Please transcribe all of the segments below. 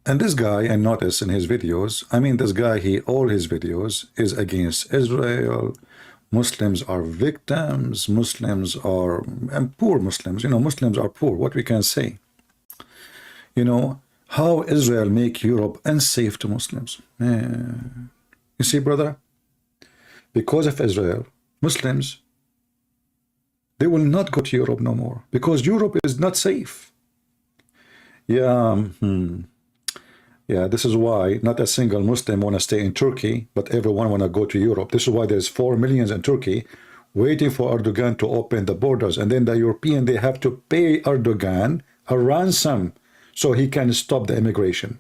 And this guy, I notice in his videos, I mean, this guy, all his videos is against Israel. Muslims are victims. Muslims are, and poor Muslims, you know, Muslims are poor. What we can say, you know, how Israel make Europe unsafe to Muslims. You see, brother, because of Israel, Muslims, they will not go to Europe no more because Europe is not safe. Yeah. Yeah, this is why not a single Muslim want to stay in Turkey, but everyone want to go to Europe. This is why there's 4 million in Turkey waiting for Erdogan to open the borders. And then the European, they have to pay Erdogan a ransom so he can stop the immigration.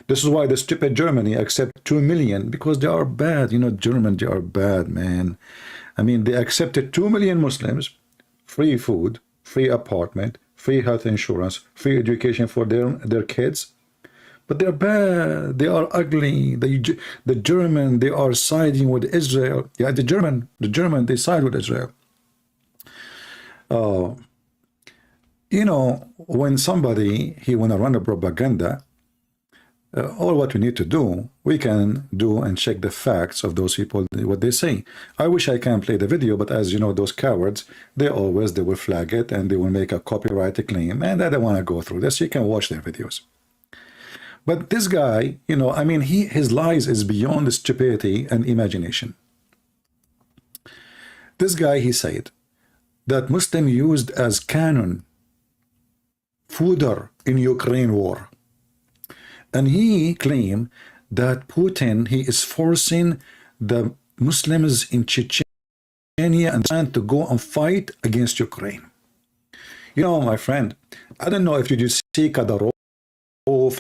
This is why the stupid Germany accept 2 million, because they are bad. You know, Germans, they are bad, man. I mean, they accepted 2 million Muslims, free food, free apartment, free health insurance, free education for their kids. But they're bad. They are ugly. The German, they are siding with Israel. Yeah, the German, they side with Israel. You know, when somebody, he want to run a propaganda, all what we need to do, we can do and check the facts of those people, what they say. I wish I can play the video, but as you know, those cowards, they will flag it and they will make a copyright claim, and I don't want to go through this. You can watch their videos. But this guy, you know, I mean, his lies is beyond stupidity and imagination. This guy, he said that Muslim used as cannon fodder in Ukraine war. And he claimed that Putin, he is forcing the Muslims in Chechnya and trying to go and fight against Ukraine. You know, my friend, I don't know if you just see Kadarov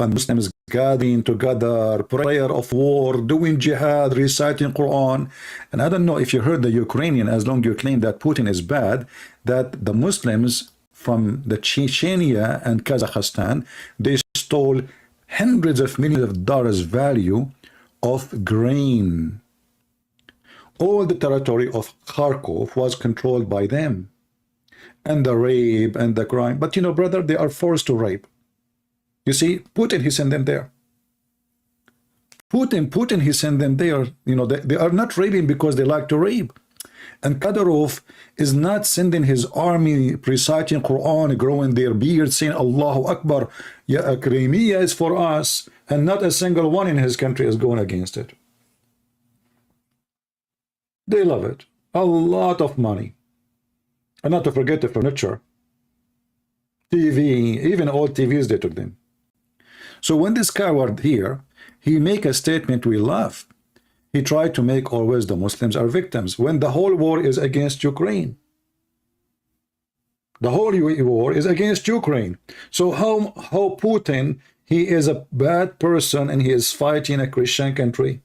and Muslims gathering together, prayer of war, doing jihad, reciting Quran. And I don't know if you heard the Ukrainian, as long as you claim that Putin is bad, that the Muslims from the Chechnya and Kazakhstan, they stole hundreds of millions of dollars value of grain. All the territory of Kharkov was controlled by them. And the rape and the crime. But you know, brother, they are forced to rape. You see, Putin, he sent them there. Putin, he sent them there. You know, they are not raping because they like to rape. And Kadyrov is not sending his army reciting Quran, growing their beard, saying Allahu Akbar, yeah, Crimea is for us, and not a single one in his country is going against it. They love it. A lot of money. And not to forget the furniture. TV, even old TVs they took them. So when this coward here, he make a statement we laugh. He tried to make always the Muslims are victims when the whole war is against Ukraine. The whole war is against Ukraine. So how Putin, he is a bad person and he is fighting a Christian country?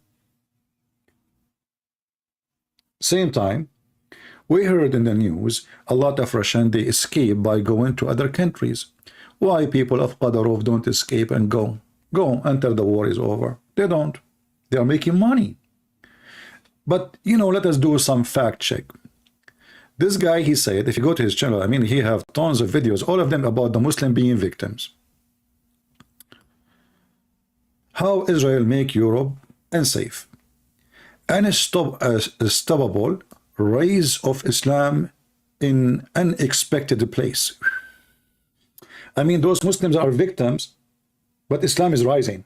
Same time, we heard in the news a lot of Russian, they escape by going to other countries. Why people of Kadyrov don't escape and go until the war is over? They don't. They are making money. But, you know, let us do some fact check. This guy, he said, if you go to his channel, I mean, he have tons of videos, all of them about the Muslim being victims. How Israel make Europe unsafe. Unstoppable rise of Islam in unexpected place. I mean, those Muslims are victims, but Islam is rising.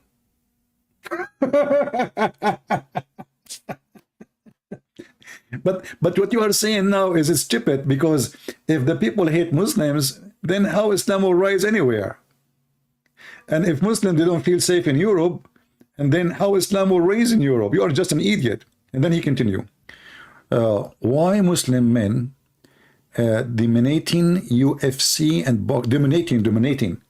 But what you are saying now is stupid, because if the people hate Muslims, then how Islam will rise anywhere? And if Muslims, they don't feel safe in Europe, and then how Islam will rise in Europe? You are just an idiot. And then he continued. Why Muslim men dominating UFC and dominating?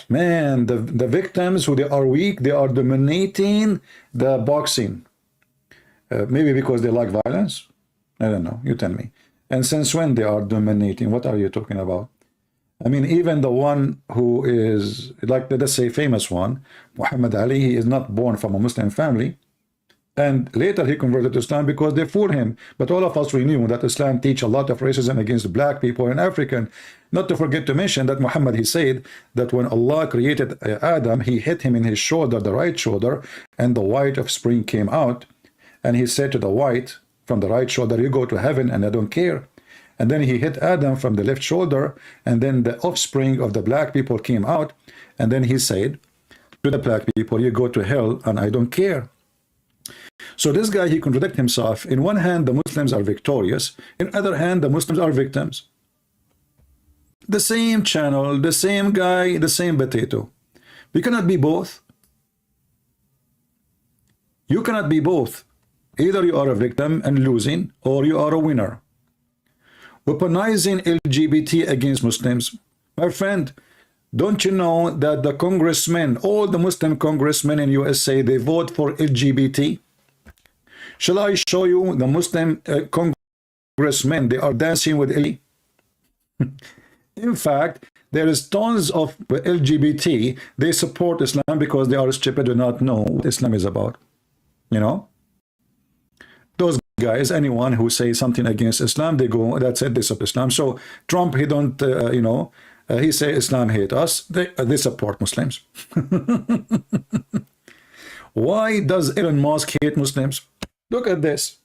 Man, the victims who they are weak, they are dominating the boxing. Maybe because they like violence? I don't know. You tell me. And since when they are dominating? What are you talking about? I mean, even the one who is, like, let's say, famous one, Muhammad Ali, he is not born from a Muslim family. And later he converted to Islam because they fooled him. But all of us, we knew that Islam teach a lot of racism against black people and African. Not to forget to mention that Muhammad, he said that when Allah created Adam, he hit him in his shoulder, the right shoulder, and the white offspring came out. And he said to the white from the right shoulder, you go to heaven and I don't care. And then he hit Adam from the left shoulder, and then the offspring of the black people came out. And then he said to the black people, you go to hell and I don't care. So this guy, he contradicts himself. In one hand, the Muslims are victorious. In other hand, the Muslims are victims. The same channel, the same guy, the same potato. We cannot be both. You cannot be both. Either you are a victim and losing, or you are a winner. Weaponizing LGBT against Muslims. My friend, don't you know that the congressmen, all the Muslim congressmen in USA, they vote for LGBT? Shall I show you the Muslim congressmen? They are dancing with LGBT. In fact, there is tons of LGBT. They support Islam because they are stupid, do not know what Islam is about. You know? Those guys, anyone who says something against Islam, they go, that's it, they support Islam. So Trump, he don't, you know, he say Islam hate us. They support Muslims. Why does Elon Musk hate Muslims? Look at this.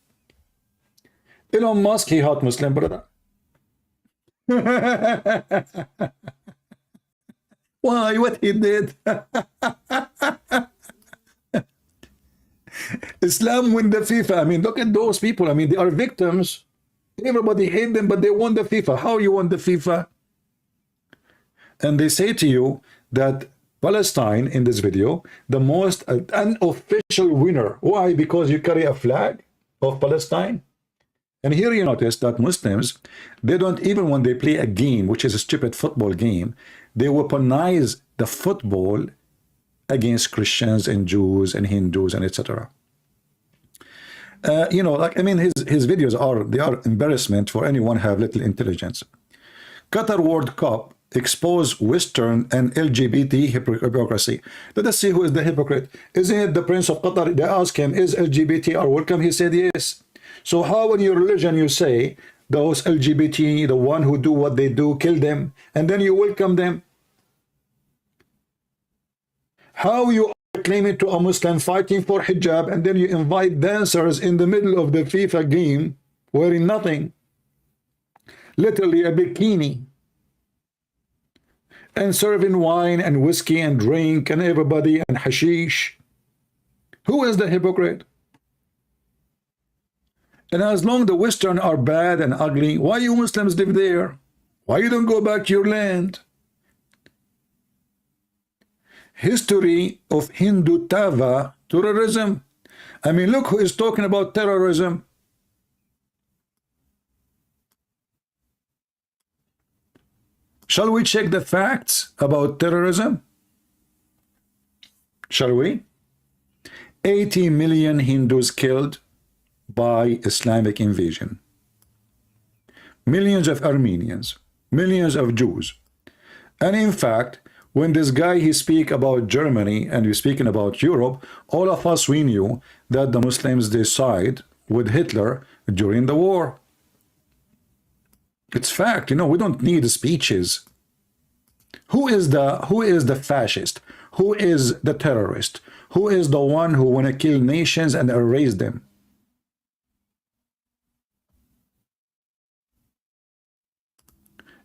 Elon Musk, he hate Muslim, brother. Why? What he did? Islam win the FIFA. I mean, look at those people. I mean, they are victims. Everybody hate them, but they won the FIFA. How you won the FIFA? And they say to you that Palestine, in this video, the most unofficial winner. Why? Because you carry a flag of Palestine. And here you notice that Muslims, they don't, even when they play a game, which is a stupid football game, they weaponize the football against Christians and Jews and Hindus and etc. You know, like, I mean, his videos are, they are embarrassment for anyone who have little intelligence. Qatar World Cup expose Western and LGBT hypocrisy. Let us see who is the hypocrite. Isn't it the Prince of Qatar? They ask him, is LGBT are welcome? He said yes. So how in your religion you say those LGBT, the one who do what they do, kill them, and then you welcome them? How you are claiming to a Muslim fighting for hijab, and then you invite dancers in the middle of the FIFA game wearing nothing, literally a bikini, and serving wine and whiskey and drink and everybody and hashish? Who is the hypocrite? And as long the Western are bad and ugly, why you Muslims live there? Why you don't go back to your land? History of Hindu Tava terrorism. I mean, look who is talking about terrorism. Shall we check the facts about terrorism? Shall we? 80 million Hindus killed by Islamic invasion. Millions of Armenians, millions of Jews. And in fact, when this guy, he speak about Germany and he's speaking about Europe, all of us, we knew that the Muslims, they side with Hitler during the war. It's fact, you know, we don't need speeches. Who is the fascist? Who is the terrorist? Who is the one who want to kill nations and erase them?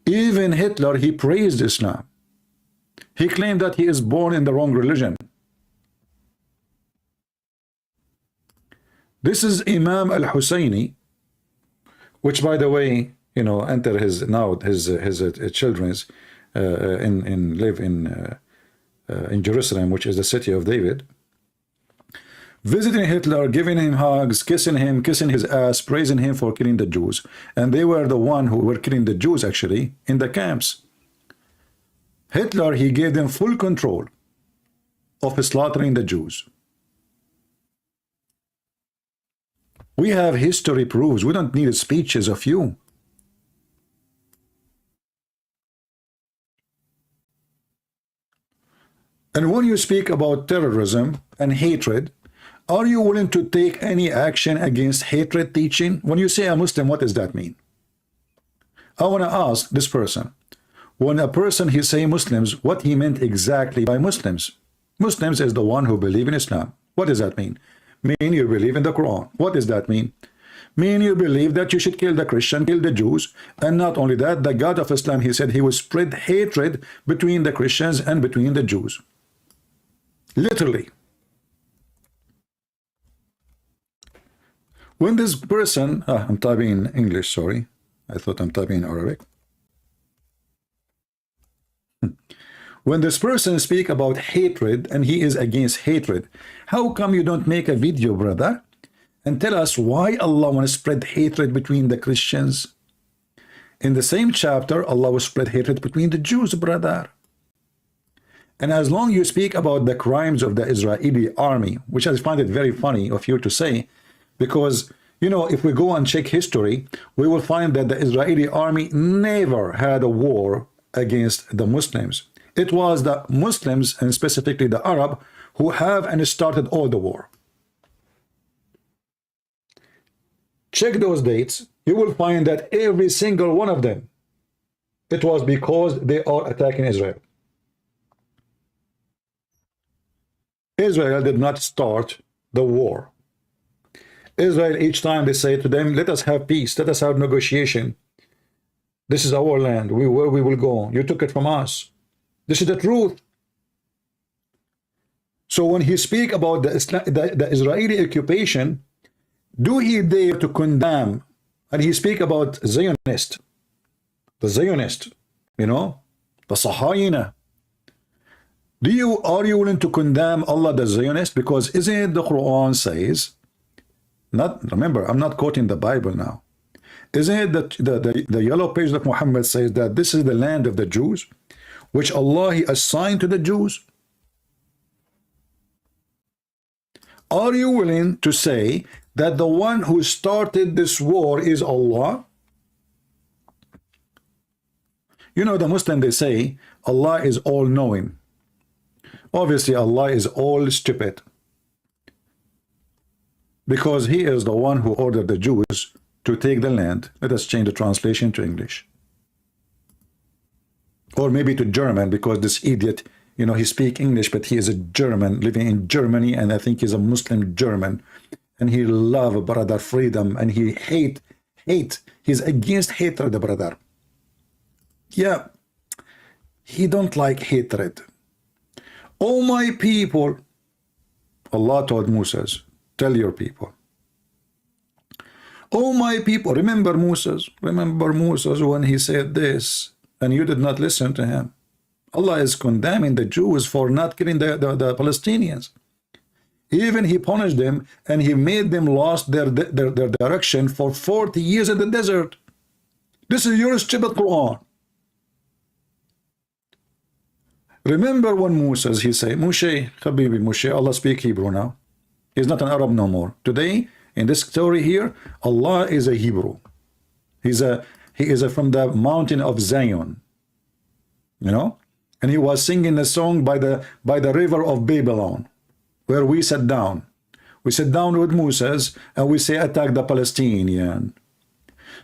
Even Hitler, he praised Islam. He claimed that he is born in the wrong religion. This is Imam al-Husseini, which, by the way, you know, enter his children's live in Jerusalem, which is the city of David, visiting Hitler, giving him hugs, kissing his ass, praising him for killing the Jews. And they were the one who were killing the Jews actually in the camps. Hitler, he gave them full control of slaughtering the Jews. We have history proves. We don't need speeches of you. And when you speak about terrorism and hatred, Are you willing to take any action against hatred teaching? When you say a Muslim, what does that mean? I want to ask this person, when a person he say Muslims, what he meant exactly by Muslims? Muslims is the one who believe in Islam. What does that mean? Mean you believe in the Quran. What does that mean? Mean you believe that you should kill the Christian, kill the Jews, and not only that, the God of Islam, he said he will spread hatred between the Christians and between the Jews. Literally. When this person, I'm typing in English, sorry. I thought I'm typing in Arabic. When this person speak about hatred and he is against hatred, how come you don't make a video, brother, and tell us why Allah want to spread hatred between the Christians? In the same chapter, Allah will spread hatred between the Jews, brother. And as long you speak about the crimes of the Israeli army, which I find it very funny of you to say, because, you know, if we go and check history, we will find that the Israeli army never had a war against the Muslims. It was the Muslims, and specifically the Arab, who have and started all the war. Check those dates. You will find that every single one of them, it was because they are attacking Israel. Israel did not start the war. Israel, each time they say to them, let us have peace, let us have negotiation. This is our land, where we will go. You took it from us. This is the truth. So when he speak about the Israeli occupation, do he dare to condemn, and he speak about Zionist, the Zionist, you know, the Sahayina. Are you willing to condemn Allah the Zionist? Because isn't it the Quran says, remember, I'm not quoting the Bible now. Isn't it that the yellow page of Muhammad says that this is the land of the Jews, which Allah he assigned to the Jews? Are you willing to say that the one who started this war is Allah? You know, the Muslim, they say Allah is all-knowing. Obviously, Allah is all stupid, because he is the one who ordered the Jews to take the land. Let us change the translation to English, or maybe to German, because this idiot, you know, he speaks English, but he is a German living in Germany, and I think he's a Muslim German, and he love brother freedom, and he hate. He's against hatred, brother. Yeah, he don't like hatred. Oh my people, Allah told Moses, tell your people. Oh my people, remember Moses when he said this, and you did not listen to him. Allah is condemning the Jews for not killing the Palestinians. Even he punished them, and he made them lost their direction for 40 years in the desert. This is your stupid Quran. Remember when Moses, he said, Moshe, Habibi Moshe, Allah speak Hebrew now. He's not an Arab no more. Today, in this story here, Allah is a Hebrew. He is from the mountain of Zion. You know? And he was singing a song by the river of Babylon, where we sat down. We sat down with Moses, and we say, attack the Palestinian.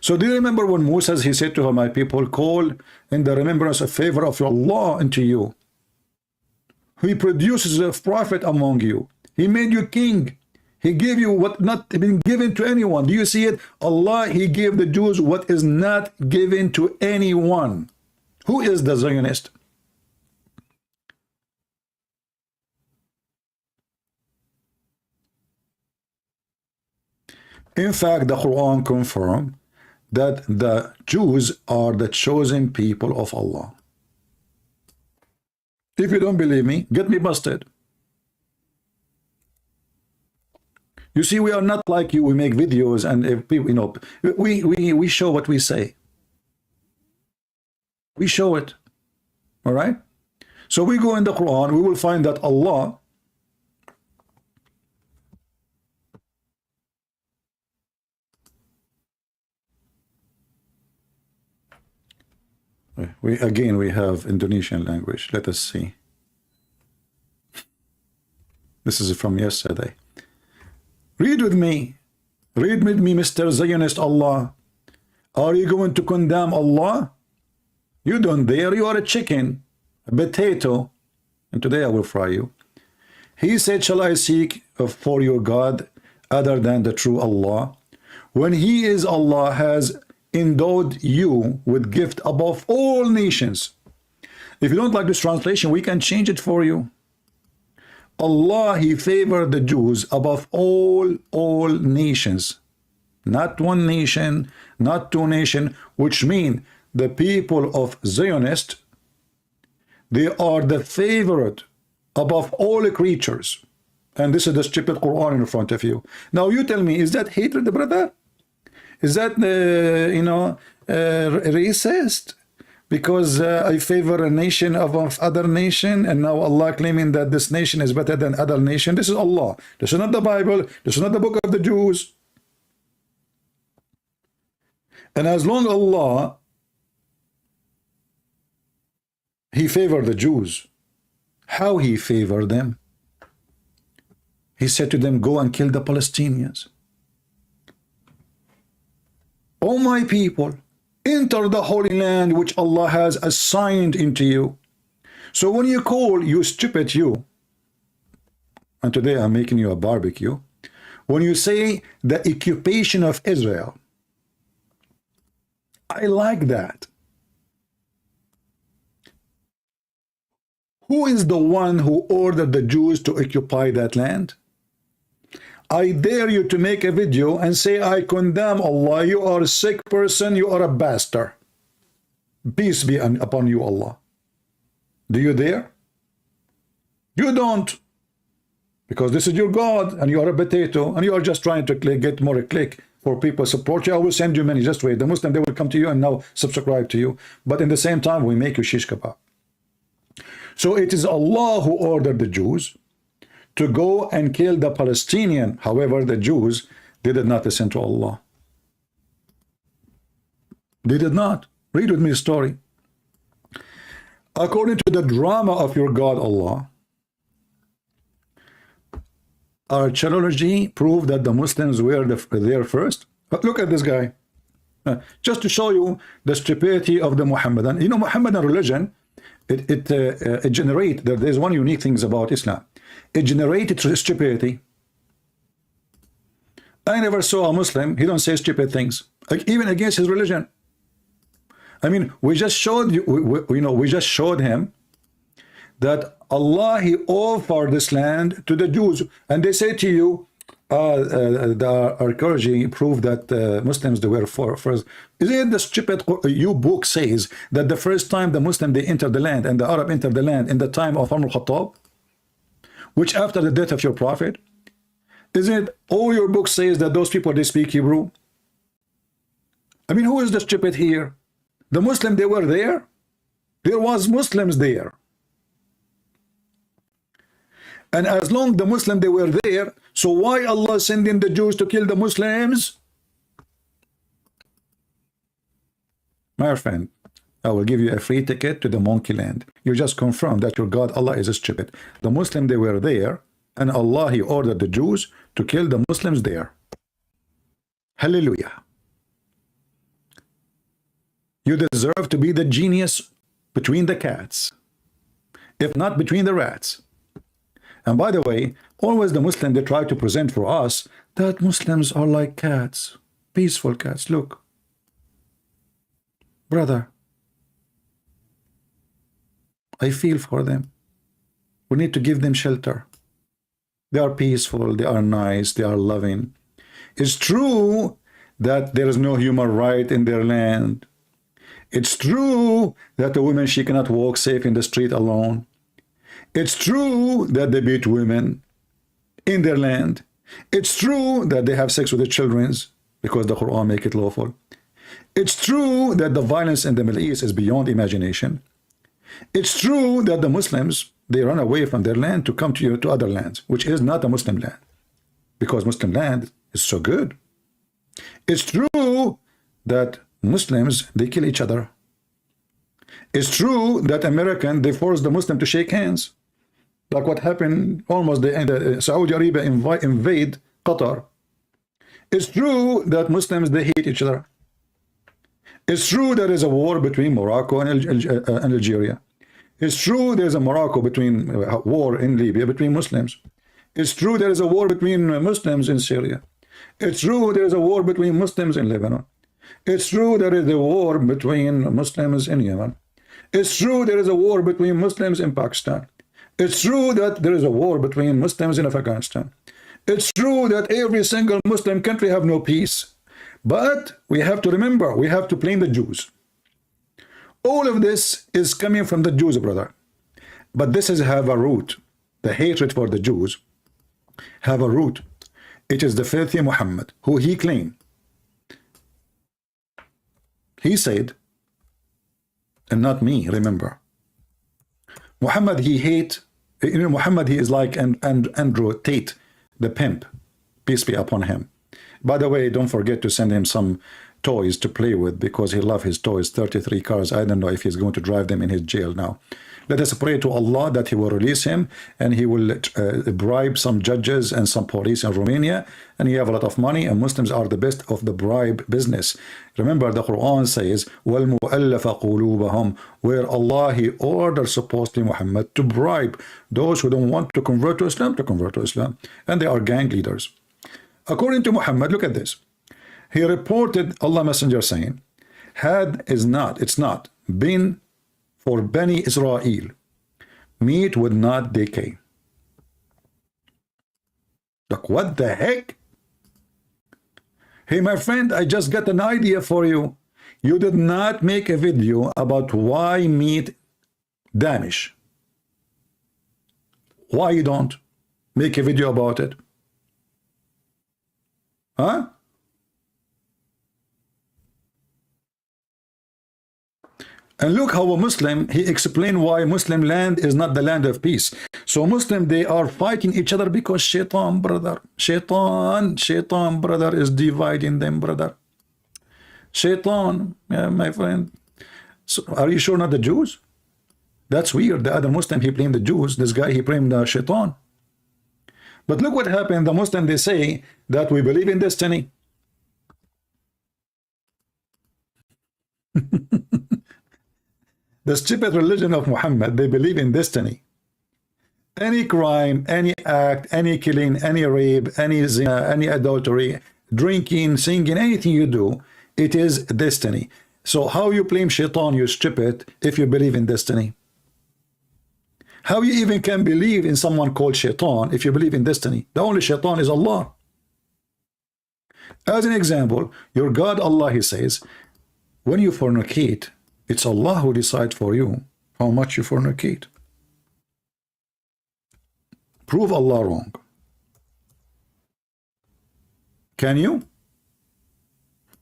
So do you remember when Moses, he said to her, my people, call in the remembrance of favor of Allah unto you. He produces a prophet among you. He made you king. He gave you what not been given to anyone. Do you see it? Allah, he gave the Jews what is not given to anyone. Who is the Zionist? In fact, the Quran confirms that the Jews are the chosen people of Allah. If you don't believe me, get me busted. You see, we are not like you. We make videos, and if people, you know, we show what we say. We show it. All right. So we go in the Quran. We will find that Allah. We have Indonesian language. Let us see. This is from yesterday. Read with me. Read with me, Mr. Zionist Allah. Are you going to condemn Allah? You don't dare. You are a chicken, a potato, and today I will fry you. He said, shall I seek for your God other than the true Allah? When He is Allah, has endowed you with gift above all nations. If you don't like this translation, we can change it for you. Allah, He favored the Jews above all nations. Not one nation, not two nations, which mean the people of Zionist, they are the favorite above all creatures. And this is the stupid Quran in front of you. Now you tell me, is that hatred, brother? Is that, racist? Because I favor a nation above other nation, and now Allah claiming that this nation is better than other nation. This is Allah. This is not the Bible. This is not the book of the Jews. And as long Allah, He favored the Jews, how He favored them? He said to them, go and kill the Palestinians. O my people, enter the Holy Land which Allah has assigned into you. So when you call, you stupid you, and today I'm making you a barbecue, when you say the occupation of Israel, I like that. Who is the one who ordered the Jews to occupy that land? I dare you to make a video and say, I condemn Allah, you are a sick person, you are a bastard. Peace be upon you, Allah. Do you dare? You don't. Because this is your God, and you are a potato, and you are just trying to get more click for people support you. I will send you many, just wait. The Muslim, they will come to you and now subscribe to you. But in the same time, we make you shish kebab. So it is Allah who ordered the Jews to go and kill the Palestinian. However, the Jews, they did not listen to Allah. They did not. Read with me the story. According to the drama of your God, Allah, archaeology proved that the Muslims were there first. But look at this guy. Just to show you the stupidity of the Muhammadan. You know, Muhammadan religion, it generates, there's one unique thing about Islam. It generated stupidity. I never saw a Muslim, he don't say stupid things, like even against his religion. I mean, we just showed you, we just showed him that Allah, He offered this land to the Jews, and they say to you, the archaeology proved that Muslims, they were first. Is it the stupid you book says that the first time the Muslim they entered the land and the Arab entered the land in the time of Umar al-Khattab, which after the death of your prophet? Isn't it all your book says that those people they speak Hebrew? I mean, who is the stupid here? The Muslim, they were there. There was Muslims there. And as long the Muslim they were there, so why Allah sending the Jews to kill the Muslims? My friend, I will give you a free ticket to the monkey land. You just confirm that your God Allah is stupid. The Muslim they were there, and Allah He ordered the Jews to kill the Muslims there. Hallelujah. You deserve to be the genius between the cats, if not between the rats. And by the way, always the Muslim, they try to present for us that Muslims are like cats, peaceful cats. Look, brother, I feel for them. We need to give them shelter. They are peaceful, they are nice, they are loving. It's true that there is no human right in their land. It's true that a woman, she cannot walk safe in the street alone. It's true that they beat women in their land. It's true that they have sex with their children because the Quran make it lawful. It's true that the violence in the Middle East is beyond imagination. It's true that the Muslims, they run away from their land to come to other lands, which is not a Muslim land, because Muslim land is so good. It's true that Muslims, they kill each other. It's true that American, they force the Muslim to shake hands, like what happened almost the Saudi Arabia invade Qatar. It's true that Muslims, they hate each other. It's true there is a war between Morocco and Algeria. It's true there's a Morocco between war in Libya between Muslims. It's true there is a war between Muslims in Syria. It's true there is a war between Muslims in Lebanon. It's true there is a war between Muslims in Yemen. It's true there is a war between Muslims in Pakistan. It's true that there is a war between Muslims in Afghanistan. It's true that every single Muslim country have no peace. But we have to remember, we have to blame the Jews. All of this is coming from the Jews, brother. But this is have a root. The hatred for the Jews have a root. It is the filthy Muhammad, who he claimed. He said, and not me, remember. Muhammad, he hate, you know, Muhammad, he is like Andrew Tate, the pimp, peace be upon him. By the way, don't forget to send him some toys to play with, because he loves his toys. 33 cars. I don't know if he's going to drive them in his jail now. Let us pray to Allah that he will release him, and he will bribe some judges and some police in Romania, and he have a lot of money, and Muslims are the best of the bribe business. Remember, the Quran says, وَالْمُؤَلَّفَ قُلُوبَهُمْ, where Allah, he orders supposedly Muhammad to bribe those who don't want to convert to Islam to convert to Islam, and they are gang leaders. According to Muhammad, look at this. He reported Allah Messenger saying, it's not been for Bani Israel, meat would not decay. Look, what the heck? Hey, my friend, I just got an idea for you. You did not make a video about why meat damage. Why you don't make a video about it? Huh? And look how a Muslim, he explained why Muslim land is not the land of peace. So Muslim, they are fighting each other because shaitan, brother. Shaitan, brother, is dividing them, brother. Shaitan, yeah, my friend. So are you sure not the Jews? That's weird. The other Muslim, he blamed the Jews. This guy, he blamed the shaitan. But look what happened. The Muslim, they say that we believe in destiny. The stupid religion of Muhammad, they believe in destiny. Any crime, any act, any killing, any rape, any zina, any adultery, drinking, singing, anything you do, it is destiny. So how you blame shaitan, you stupid, if you believe in destiny? How you even can believe in someone called shaitan if you believe in destiny? The only shaitan is Allah. As an example, your God Allah, he says, when you fornicate, it's Allah who decides for you how much you fornicate. Prove Allah wrong. Can you?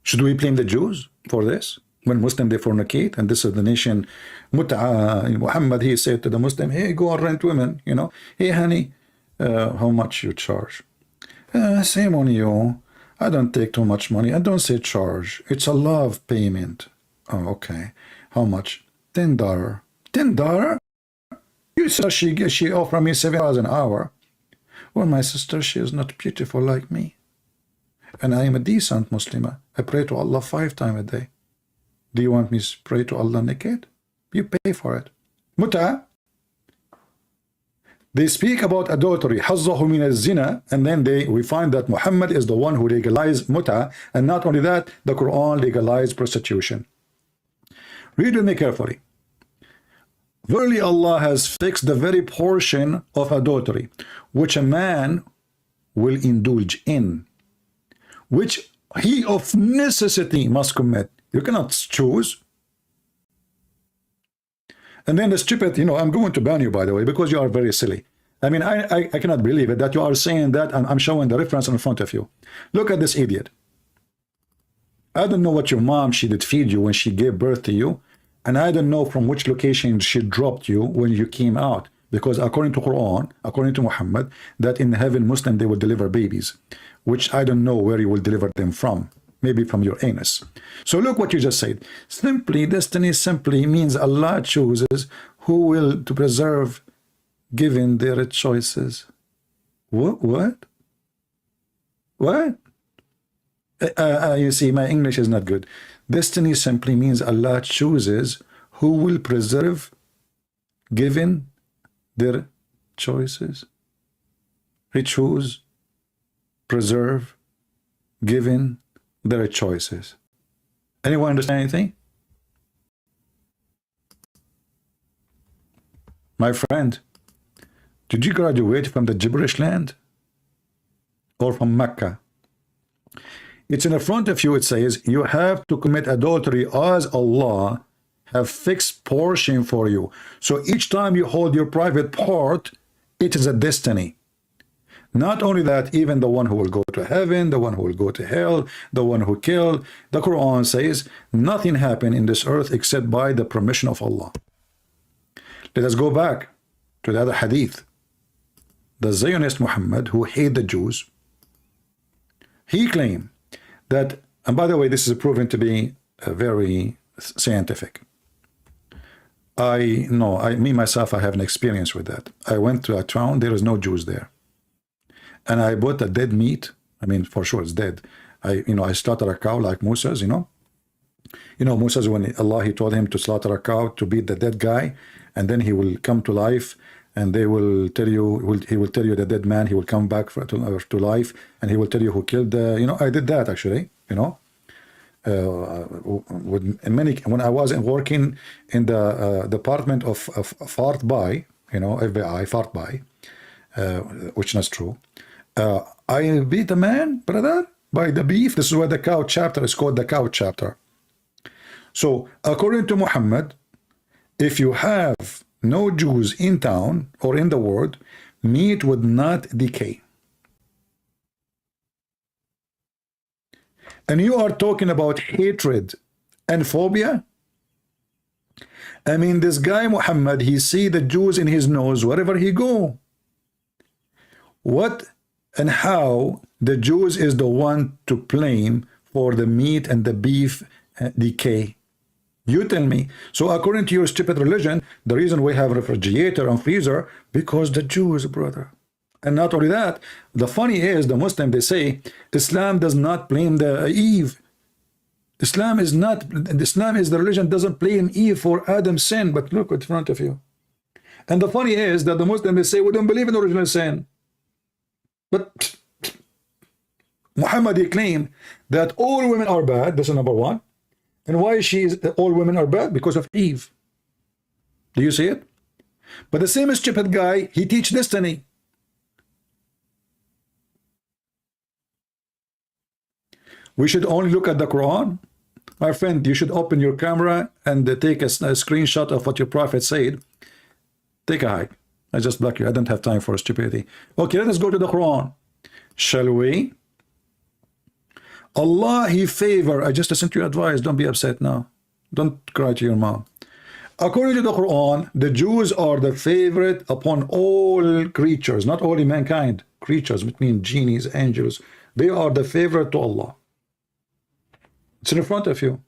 Should we blame the Jews for this? When Muslim they fornicate, and this is the nation mut'a. Muhammad, he said to the Muslim, hey, go and rent women, you know. Hey, honey, how much you charge? Same on you. I don't take too much money. I don't say charge. It's a love payment. Oh, okay. How much? $10. $10? You said she offered me $7 an hour. Well, my sister, she is not beautiful like me. And I am a decent Muslim. I pray to Allah 5 times a day. Do you want me to pray to Allah naked? You pay for it. Mut'a. They speak about adultery, hazzahu min az-zina, and then we find that Muhammad is the one who legalized mut'a, and not only that, the Quran legalized prostitution. Read with me carefully. Verily Allah has fixed the very portion of adultery which a man will indulge in, which he of necessity must commit. You cannot choose. And then the stupid, you know, I'm going to ban you, by the way, because you are very silly. I mean, I cannot believe it that you are saying that, and I'm showing the reference in front of you. Look at this idiot. I don't know what your mom, she did feed you when she gave birth to you. And I don't know from which location she dropped you when you came out. Because according to Quran, according to Muhammad, that in heaven Muslim, they will deliver babies. Which I don't know where you will deliver them from. Maybe from your anus. So look what you just said. Simply, destiny simply means Allah chooses who will to preserve given their choices. What? What? You see, my English is not good. Destiny simply means Allah chooses who will preserve given their choices. He choose, preserve, given their choices. Anyone understand anything? My friend, did you graduate from the gibberish land or from Mecca? It's in the front of you. It says you have to commit adultery as Allah have fixed portion for you. So each time you hold your private part, it is a destiny. Not only that, even the one who will go to heaven, the one who will go to hell, the one who killed, the Quran says nothing happened in this earth except by the permission of Allah. Let us go back to the other hadith. The Zionist Muhammad, who hated the Jews, he claimed that, and by the way, this is proven to be very scientific. Me myself, I have an experience with that. I went to a town, there is no Jews there. And I bought a dead meat. I mean, for sure it's dead. I slaughtered a cow like Moses, Moses, when Allah, he told him to slaughter a cow to beat the dead guy, and then he will come to life, and they will tell you, he will tell you the dead man, he will come back to life, and he will tell you who killed the, I did that actually, when I was working in the department of fart by, FBI, fart by, which is true. I beat a man, brother, by the beef. This is why the cow chapter is called the cow chapter. So according to Muhammad, if you have no Jews in town or in the world, meat would not decay. And you are talking about hatred and phobia? I mean, this guy Muhammad, he see the Jews in his nose wherever he go. What and how the Jews is the one to blame for the meat and the beef decay? You tell me. So according to your stupid religion, the reason we have refrigerator and freezer, because the Jews, brother. And not only that, the funny is the Muslim, they say Islam does not blame the Eve. Islam is the religion doesn't blame Eve for Adam's sin, but look in front of you. And the funny is that the Muslim, they say we don't believe in original sin. But Muhammad, he claimed that all women are bad. This is number one. And why all women are bad? Because of Eve. Do you see it? But the same stupid guy, he teach destiny. We should only look at the Quran. My friend, you should open your camera and take a screenshot of what your prophet said. Take a hike. I just block you. I don't have time for stupidity. Okay, let us go to the Quran. Shall we? Allah, he favor. I just sent you advice. Don't be upset now. Don't cry to your mom. According to the Quran, the Jews are the favorite upon all creatures, not only mankind. Creatures, which mean genies, angels. They are the favorite to Allah. It's in front of you.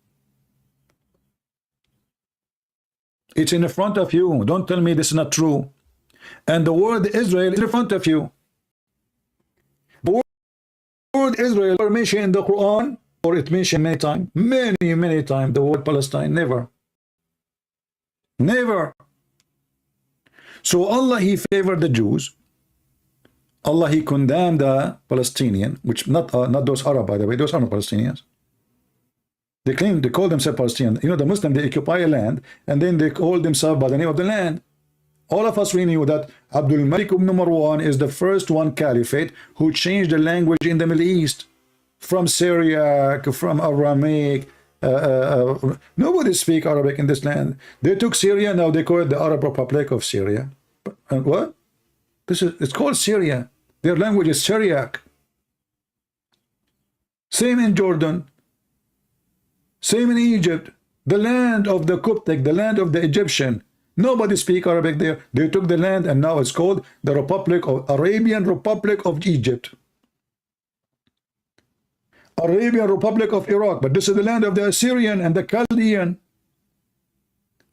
It's in front of you. Don't tell me this is not true. And the word Israel is in front of you. The word Israel is mentioned in the Quran, or it mentioned many times. Many times. The word Palestine, never. Never. So Allah, he favored the Jews. Allah, he condemned the Palestinian, which not those Arab, by the way. Those are not Palestinians. They call themselves Palestinian. The Muslim, they occupy a land, and then they call themselves by the name of the land. All of us, we knew that Abdul Malik ibn Marwan is the first one caliphate who changed the language in the Middle East from Syriac, from Aramaic. Nobody speaks Arabic in this land. They took Syria, now they call it the Arab Republic of Syria. What? It's called Syria. Their language is Syriac. Same in Jordan. Same in Egypt. The land of the Coptic, the land of the Egyptian. Nobody speaks Arabic there. They took the land, and now it's called the Arabian Republic of Egypt. Arabian Republic of Iraq. But this is the land of the Assyrian and the Chaldean.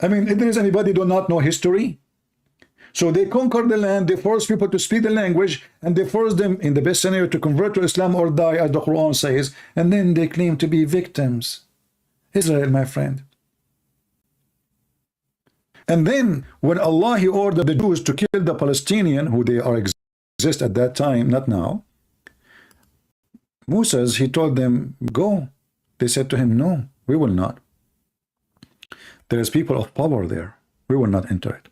I mean, if there is anybody who do not know history. So they conquer the land, they force people to speak the language, and they force them, in the best scenario, to convert to Islam or die, as the Quran says, and then they claim to be victims. Israel, my friend. And then, when Allah, He ordered the Jews to kill the Palestinian, who they are exist at that time, not now, Moses, he told them, go. They said to him, no, we will not. There is people of power there. We will not enter it.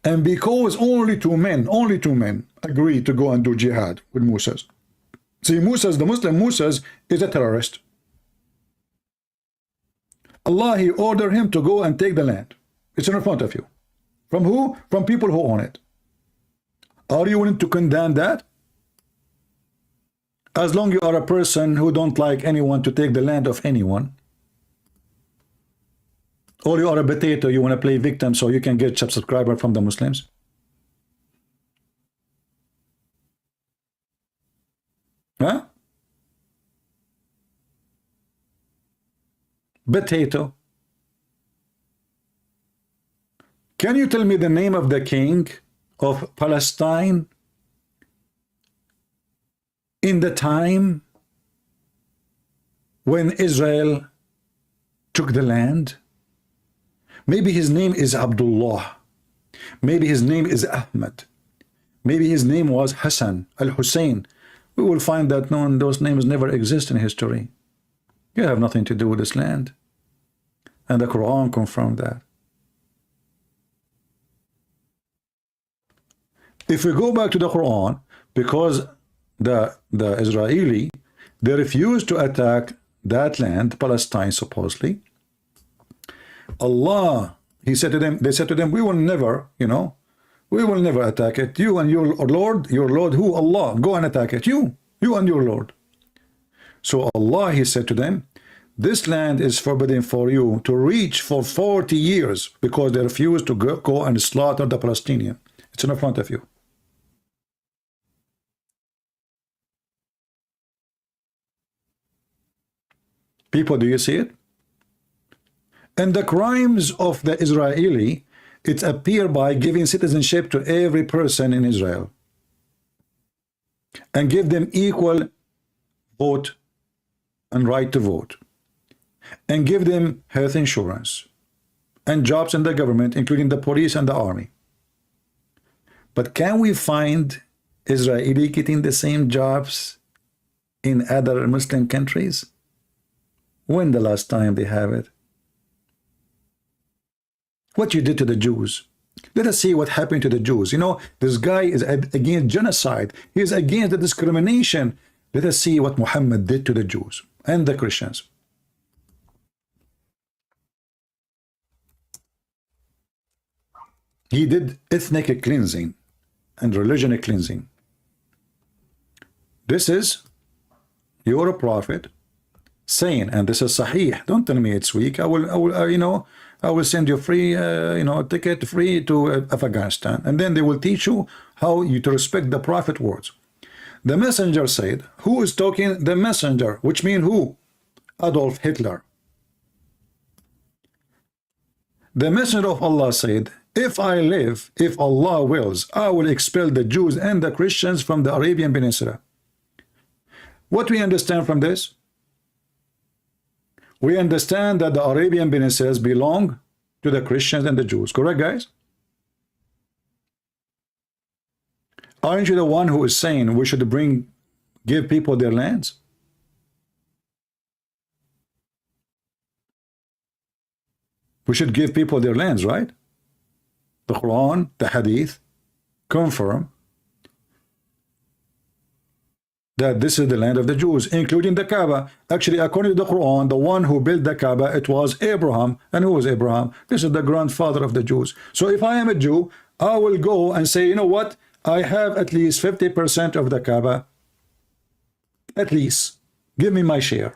And because only two men agreed to go and do jihad with Moses. See, Moses, the Muslim Moses, is a terrorist. Allah, He ordered him to go and take the land. It's in front of you. From who? From people who own it. Are you willing to condemn that? As long as you are a person who don't like anyone to take the land of anyone, or you are a potato, you want to play victim so you can get subscriber from the Muslims. Huh? Potato. Can you tell me the name of the king of Palestine in the time when Israel took the land? Maybe his name is Abdullah. Maybe his name is Ahmed. Maybe his name was Hassan, Al-Hussein. We will find that those names never exist in history. You have nothing to do with this land. And the Quran confirmed that. If we go back to the Quran, because the Israeli, they refused to attack that land, Palestine supposedly, Allah, He said to them, they said to them, we will never, we will never attack it. You and your Lord who? Allah, go and attack it. You and your Lord. So Allah, He said to them, this land is forbidden for you to reach for 40 years because they refused to go and slaughter the Palestinian. It's in front of you. People, do you see it? And the crimes of the Israeli, it appear by giving citizenship to every person in Israel and give them equal vote and right to vote and give them health insurance and jobs in the government, including the police and the army. But can we find Israeli getting the same jobs in other Muslim countries? When the last time they have it? What you did to the Jews. Let us see what happened to the Jews. This guy is against genocide. He is against the discrimination. Let us see what Muhammad did to the Jews and the Christians. He did ethnic cleansing and religion cleansing. This is your prophet saying, and this is sahih. Don't tell me it's weak. I will send you free, ticket free to Afghanistan, and then they will teach you how you to respect the prophet words. The messenger said, who is talking? The messenger, which means who? Adolf Hitler. The messenger of Allah said, if I live, if Allah wills, I will expel the Jews and the Christians from the Arabian Peninsula. What we understand from this? We understand that the Arabian Peninsulas belong to the Christians and the Jews. Correct, guys? Aren't you the one who is saying we should give people their lands? We should give people their lands, right? The Quran, the Hadith confirm that this is the land of the Jews, including the Kaaba. Actually, according to the Quran, the one who built the Kaaba, it was Abraham. And who was Abraham? This is the grandfather of the Jews. So if I am a Jew, I will go and say, you know what? I have at least 50% of the Kaaba. At least. Give me my share.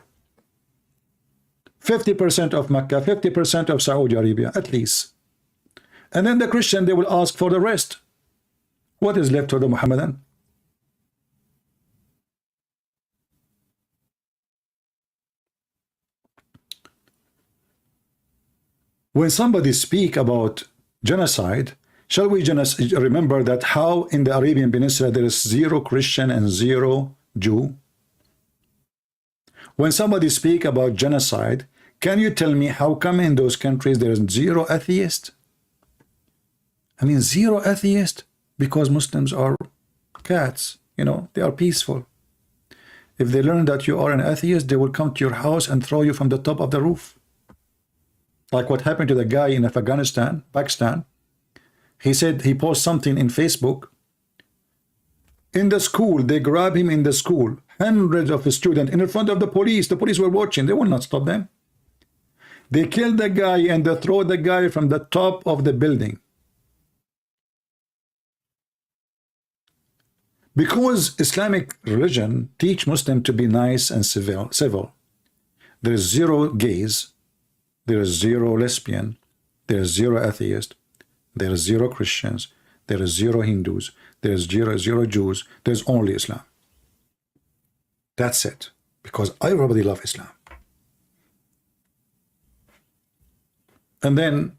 50% of Mecca, 50% of Saudi Arabia, at least. And then the Christian, they will ask for the rest. What is left for the Muhammadan? When somebody speak about genocide, Shall we just remember that how in the Arabian Peninsula there is 0 Christian and 0 Jew? When somebody speak about genocide, can you tell me how come in those countries there is 0 atheist? I mean 0 atheist, because Muslims are cats, you know, they are peaceful. If they learn that you are an atheist, they will come to your house and throw you from the top of the roof. Like what happened to the guy in Afghanistan, Pakistan. He said he posted something in Facebook. In the school, they grab him in the school. Hundreds of students in front of the police. The police were watching. They will not stop them. They killed the guy and they throw the guy from the top of the building. Because Islamic religion teach Muslim to be nice and civil. There is 0 gays. There is 0 lesbian. There is 0 atheist. There is 0 Christians. There is 0 Hindus. There is 0 Jews. There's only Islam. That's it. Because everybody loves Islam. And then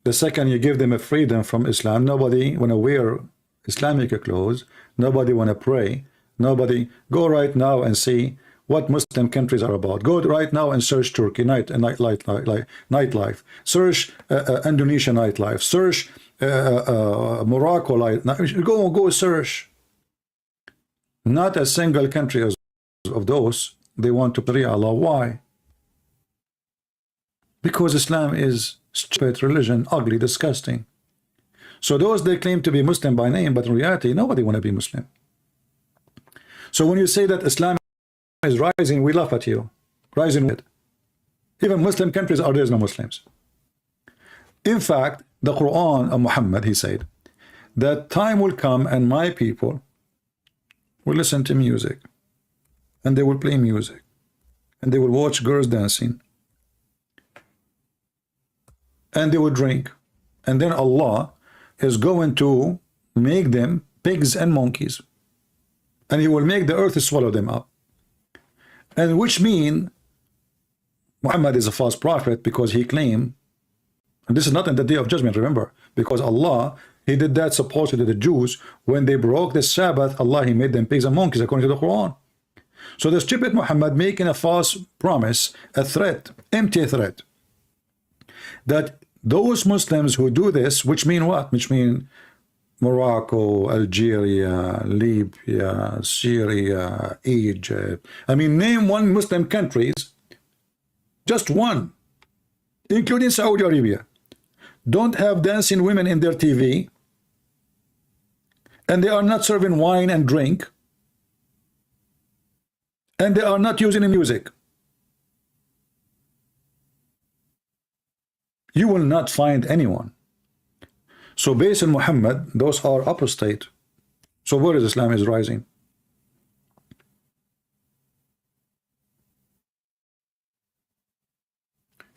the second you give them a freedom from Islam, nobody want to wear Islamic clothes. Nobody want to pray. Nobody. Go right now and see what Muslim countries are about. Go right now and search Turkey nightlife. Search Indonesia nightlife. Search Morocco life. Go search. Not a single country of those they want to pray Allah. Why? Because Islam is stupid religion, ugly, disgusting. So those they claim to be Muslim by name, but in reality nobody want to be Muslim. So when you say that Islam is rising, we laugh at you. Rising with. Even Muslim countries are there's no Muslims. In fact, the Quran of Muhammad, he said that time will come and my people will listen to music, and they will play music, and they will watch girls dancing, and they will drink, and then Allah is going to make them pigs and monkeys, and he will make the earth swallow them up. And which mean Muhammad is a false prophet, because he claimed, and this is not in the day of judgment, remember, because Allah, he did that supposedly to the Jews when they broke the Sabbath. Allah, he made them pigs and monkeys according to the Quran. So the stupid Muhammad making a false promise, a threat, empty threat, that those Muslims who do this, which mean what? Which mean Morocco, Algeria, Libya, Syria, Egypt. I mean, name one Muslim countries, just one, including Saudi Arabia, don't have dancing women in their TV, and they are not serving wine and drink, and they are not using music. You will not find anyone. So based on Muhammad, those are apostate. So where is Islam is rising?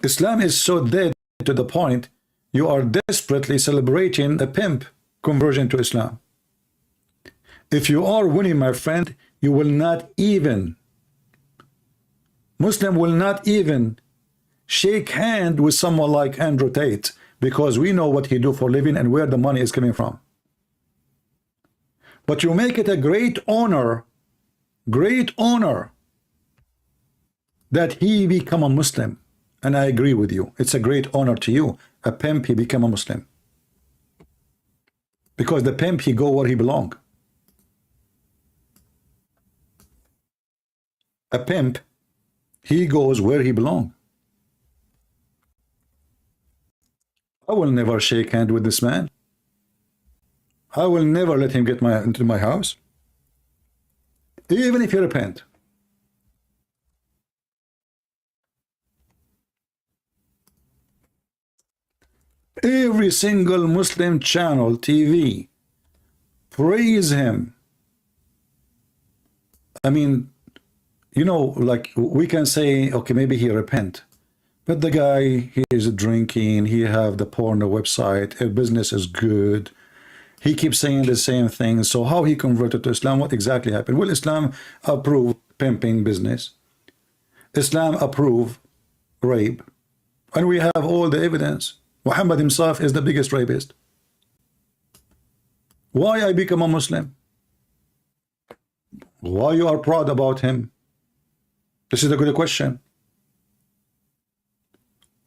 Islam is so dead to the point you are desperately celebrating a pimp conversion to Islam. If you are winning, my friend, you will not even, Muslim will not even shake hand with someone like Andrew Tate, because we know what he do for a living and where the money is coming from. But you make it a great honor that he become a Muslim. And I agree with you. It's a great honor to you. A pimp, he become a Muslim. Because the pimp, he go where he belong. A pimp, he goes where he belong. I will never shake hand with this man. I will never let him get into my house. Even if he repent. Every single Muslim channel, TV, praise him. I mean, you know, like we can say, okay, maybe he repent. But the guy, he is drinking, he have the porno website, his business is good. He keeps saying the same thing. So how he converted to Islam? What exactly happened? Will Islam approve pimping business? Islam approve rape? And we have all the evidence. Muhammad himself is the biggest rapist. Why I become a Muslim? Why you are proud about him? This is a good question.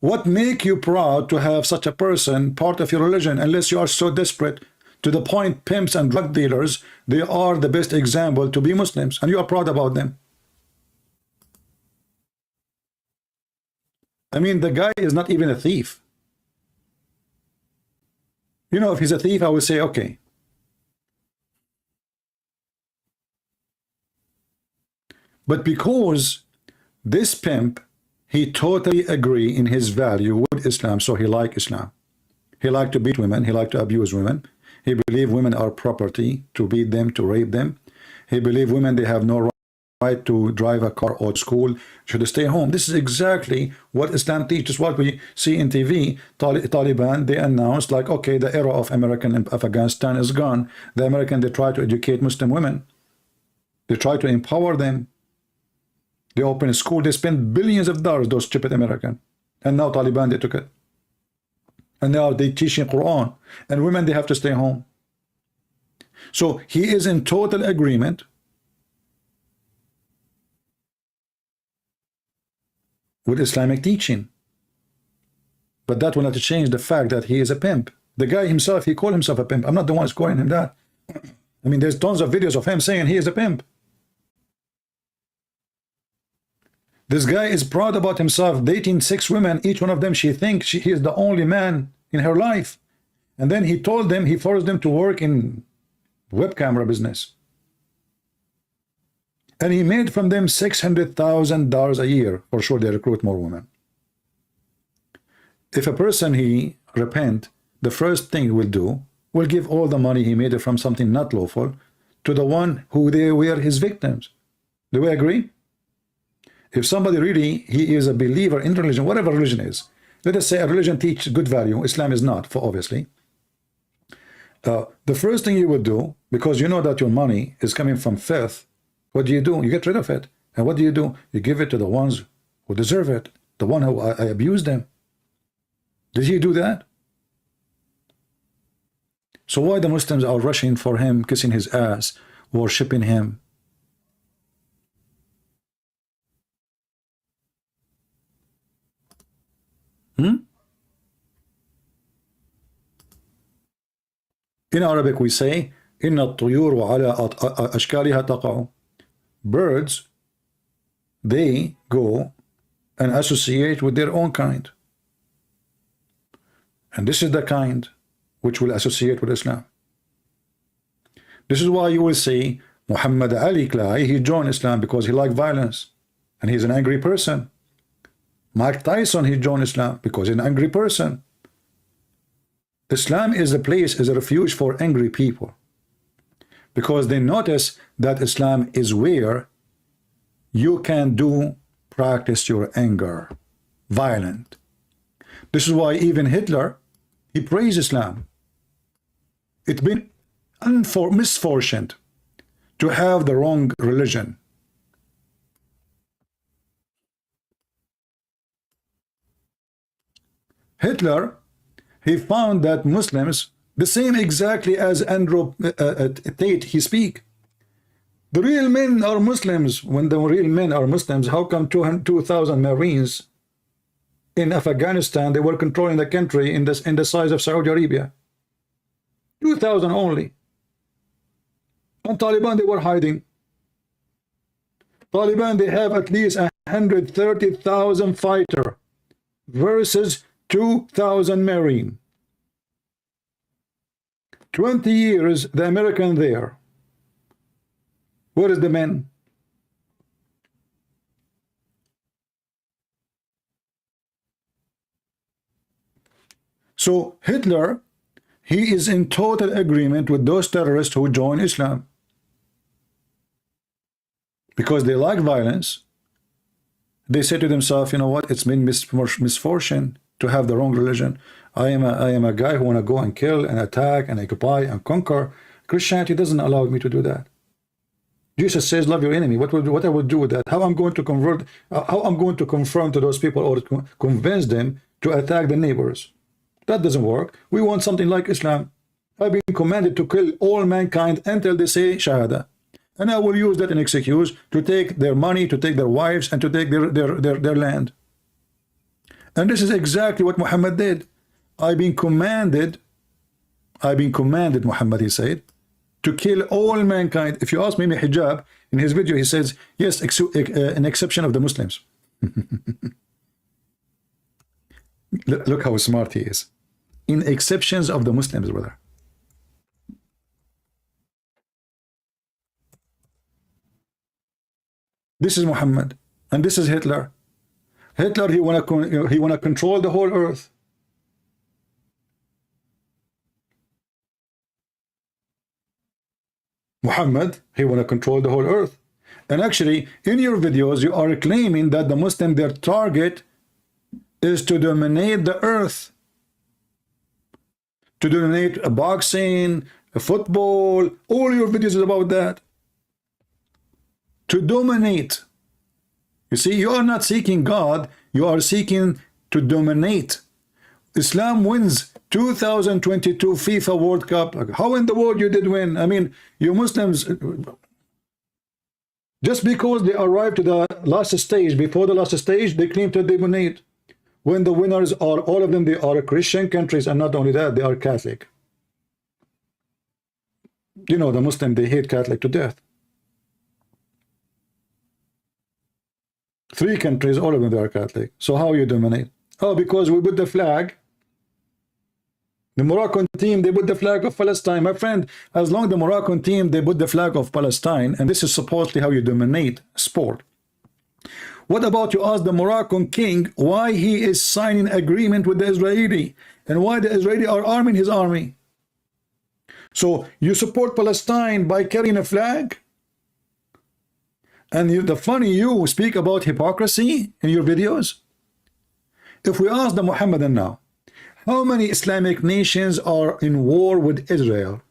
What make you proud to have such a person part of your religion, unless you are so desperate to the point pimps and drug dealers, they are the best example to be Muslims, and you are proud about them? I mean, the guy is not even a thief. You know, if he's a thief, I would say, okay. But because this pimp, he totally agree in his value with Islam, so he like Islam. He like to beat women, he like to abuse women. He believe women are property, to beat them, to rape them. He believe women, they have no right to drive a car or school, should stay home. This is exactly what Islam teaches. What we see in TV, Taliban, they announced like, okay, the era of American in Afghanistan is gone. The American, they try to educate Muslim women. They try to empower them. They open a school, they spend billions of dollars, those stupid American. And now Taliban, they took it. And now they teaching Quran. And women, they have to stay home. So he is in total agreement with Islamic teaching. But that will not change the fact that he is a pimp. The guy himself, he called himself a pimp. I'm not the one who's calling him that. I mean, there's tons of videos of him saying he is a pimp. This guy is proud about himself, dating 6 women, each one of them she thinks he is the only man in her life. And then he told them, he forced them to work in web camera business. And he made from them $600,000 a year. For sure they recruit more women. If a person, he repent, the first thing he will do, will give all the money he made from something not lawful to the one who they were his victims. Do we agree? If somebody really, he is a believer in religion, whatever religion is, let us say a religion teaches good value, Islam is not, for obviously. The first thing you would do, because you know that your money is coming from filth, what do? You get rid of it. And what do? You give it to the ones who deserve it, the one who I abused them. Did he do that? So why the Muslims are rushing for him, kissing his ass, worshipping him? In Arabic we say إن الطيور على أشكالها تقع. Birds, they go and associate with their own kind, and this is the kind which will associate with Islam. This is why you will see Muhammad Ali Clay, he joined Islam because he liked violence and he's an angry person. Mike Tyson, he joined Islam because he's an angry person. Islam is a place, is a refuge for angry people, because they notice that Islam is where you can practice your anger, violent. This is why even Hitler, he praised Islam. It's been misfortune to have the wrong religion. Hitler, he found that Muslims, the same exactly as Andrew Tate, he speak. The real men are Muslims. When the real men are Muslims, how come 2,000 Marines in Afghanistan, they were controlling the country in the size of Saudi Arabia? 2,000 only. And Taliban, they were hiding. Taliban, they have at least 130,000 fighter versus 2,000 Marine. 20 years the American there. Where is the men? So Hitler, he is in total agreement with those terrorists who join Islam, because they like violence. They say to themselves, you know what, it's been misfortune to have the wrong religion. I am a guy who want to go and kill and attack and occupy and conquer. Christianity doesn't allow me to do that. Jesus says, love your enemy. What I would do with that? How I'm going to convert? How I'm going to confirm to those people or convince them to attack the neighbors? That doesn't work. We want something like Islam. I've been commanded to kill all mankind until they say Shahada. And I will use that in excuse to take their money, to take their wives, and to take their land. And this is exactly what Muhammad did. I've been commanded, Muhammad, he said, to kill all mankind. If you ask Mimi Hijab, in his video, he says, yes, an exception of the Muslims. Look how smart he is. In exceptions of the Muslims, brother. This is Muhammad, and this is Hitler. Hitler, he wanna control the whole earth. Muhammad, he wanna control the whole earth. And actually, in your videos, you are claiming that the Muslim, their target is to dominate the earth, to dominate a boxing, a football. All your videos is about that. To dominate. You see, you are not seeking God, you are seeking to dominate. Islam wins 2022 FIFA World Cup. How in the world you did win? I mean, you Muslims, just because they arrived to the last stage, before the last stage, they claim to dominate. When the winners are, all of them, they are Christian countries, and not only that, they are Catholic. You know, the Muslim, they hate Catholic to death. 3 countries, all of them, they are Catholic. So how you dominate? Oh, because we put the flag. The Moroccan team, they put the flag of Palestine. My friend, as long as the Moroccan team, they put the flag of Palestine, and this is supposedly how you dominate sport. What about you ask the Moroccan king why he is signing agreement with the Israeli, and why the Israeli are arming his army? So you support Palestine by carrying a flag? And you speak about hypocrisy in your videos. If we ask the Muhammadan now, how many Islamic nations are in war with Israel?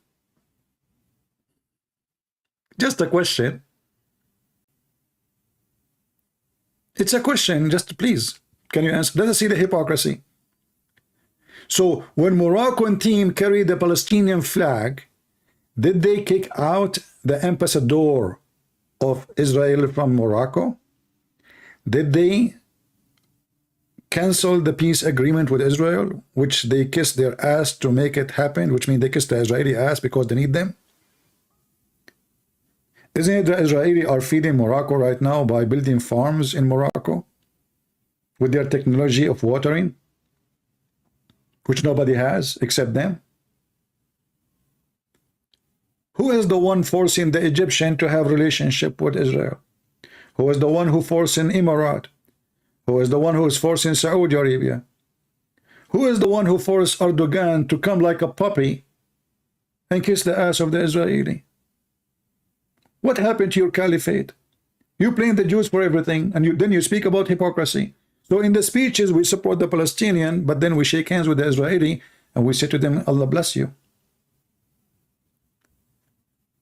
Just a question. It's a question, just please. Can you answer? Let us see the hypocrisy. So when Moroccan team carried the Palestinian flag, did they kick out the ambassador of Israel from Morocco? Did they cancel the peace agreement with Israel, which they kissed their ass to make it happen, which means they kissed the Israeli ass because they need them? Isn't it the Israeli are feeding Morocco right now by building farms in Morocco with their technology of watering, which nobody has except them? Who is the one forcing the Egyptian to have relationship with Israel? Who is the one who forcing Emirat? Who is the one who is forcing Saudi Arabia? Who is the one who forced Erdogan to come like a puppy and kiss the ass of the Israeli? What happened to your caliphate? You blame the Jews for everything, and then you speak about hypocrisy. So in the speeches, we support the Palestinian, but then we shake hands with the Israeli, and we say to them, Allah bless you.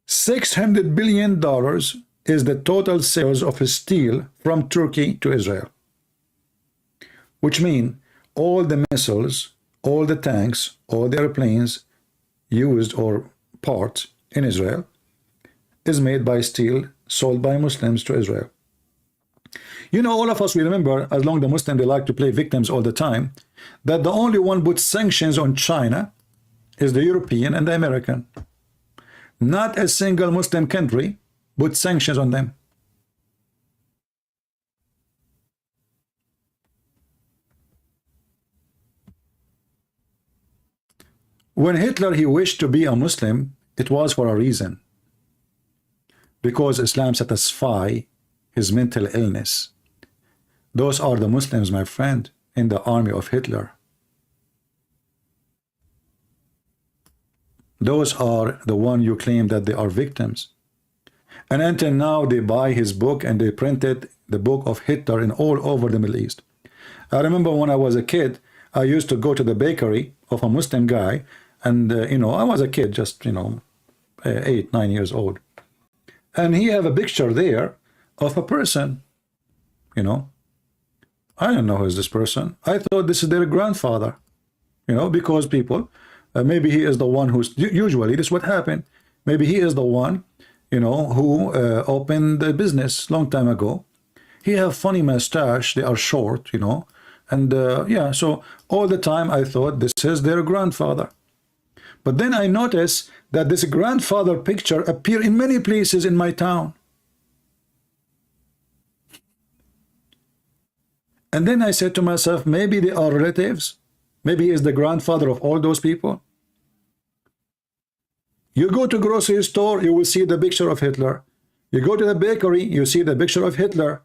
$600 billion is the total sales of steel from Turkey to Israel. Which means all the missiles, all the tanks, all the airplanes used or parts in Israel is made by steel sold by Muslims to Israel. You know, all of us, we remember, as long as the Muslims, they like to play victims all the time, that the only one put sanctions on China is the European and the American. Not a single Muslim country put sanctions on them. When Hitler, he wished to be a Muslim, it was for a reason. Because Islam satisfies his mental illness. Those are the Muslims, my friend, in the army of Hitler. Those are the one you claim that they are victims. And until now, they buy his book and they printed the book of Hitler in all over the Middle East. I remember when I was a kid, I used to go to the bakery of a Muslim guy, and you know, I was a kid, just 8, 9 years old, and he have a picture there of a person. I don't know who is this person. I thought this is their grandfather, because people maybe he is the one who's usually this is what happened. Maybe he is the one, you know, who opened the business long time ago. He have funny mustache. They are short, you know, and yeah. So all the time I thought this is their grandfather. But then I noticed that this grandfather picture appear in many places in my town. And then I said to myself, maybe they are relatives. Maybe he is the grandfather of all those people. You go to grocery store, you will see the picture of Hitler. You go to the bakery, you see the picture of Hitler.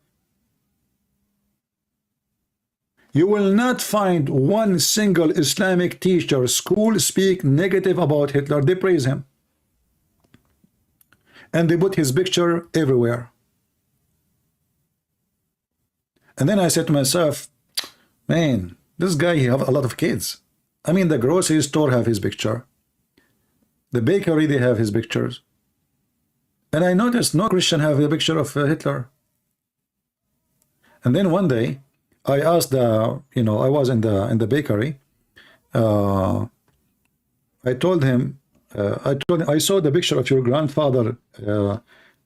You will not find one single Islamic teacher, school speak negative about Hitler. They praise him. And they put his picture everywhere. And then I said to myself, man, this guy, he have a lot of kids. I mean, the grocery store have his picture. The bakery, they have his pictures. And I noticed no Christian have a picture of Hitler. And then one day, I asked the, you know, I was in the bakery. I told him, I saw the picture of your grandfather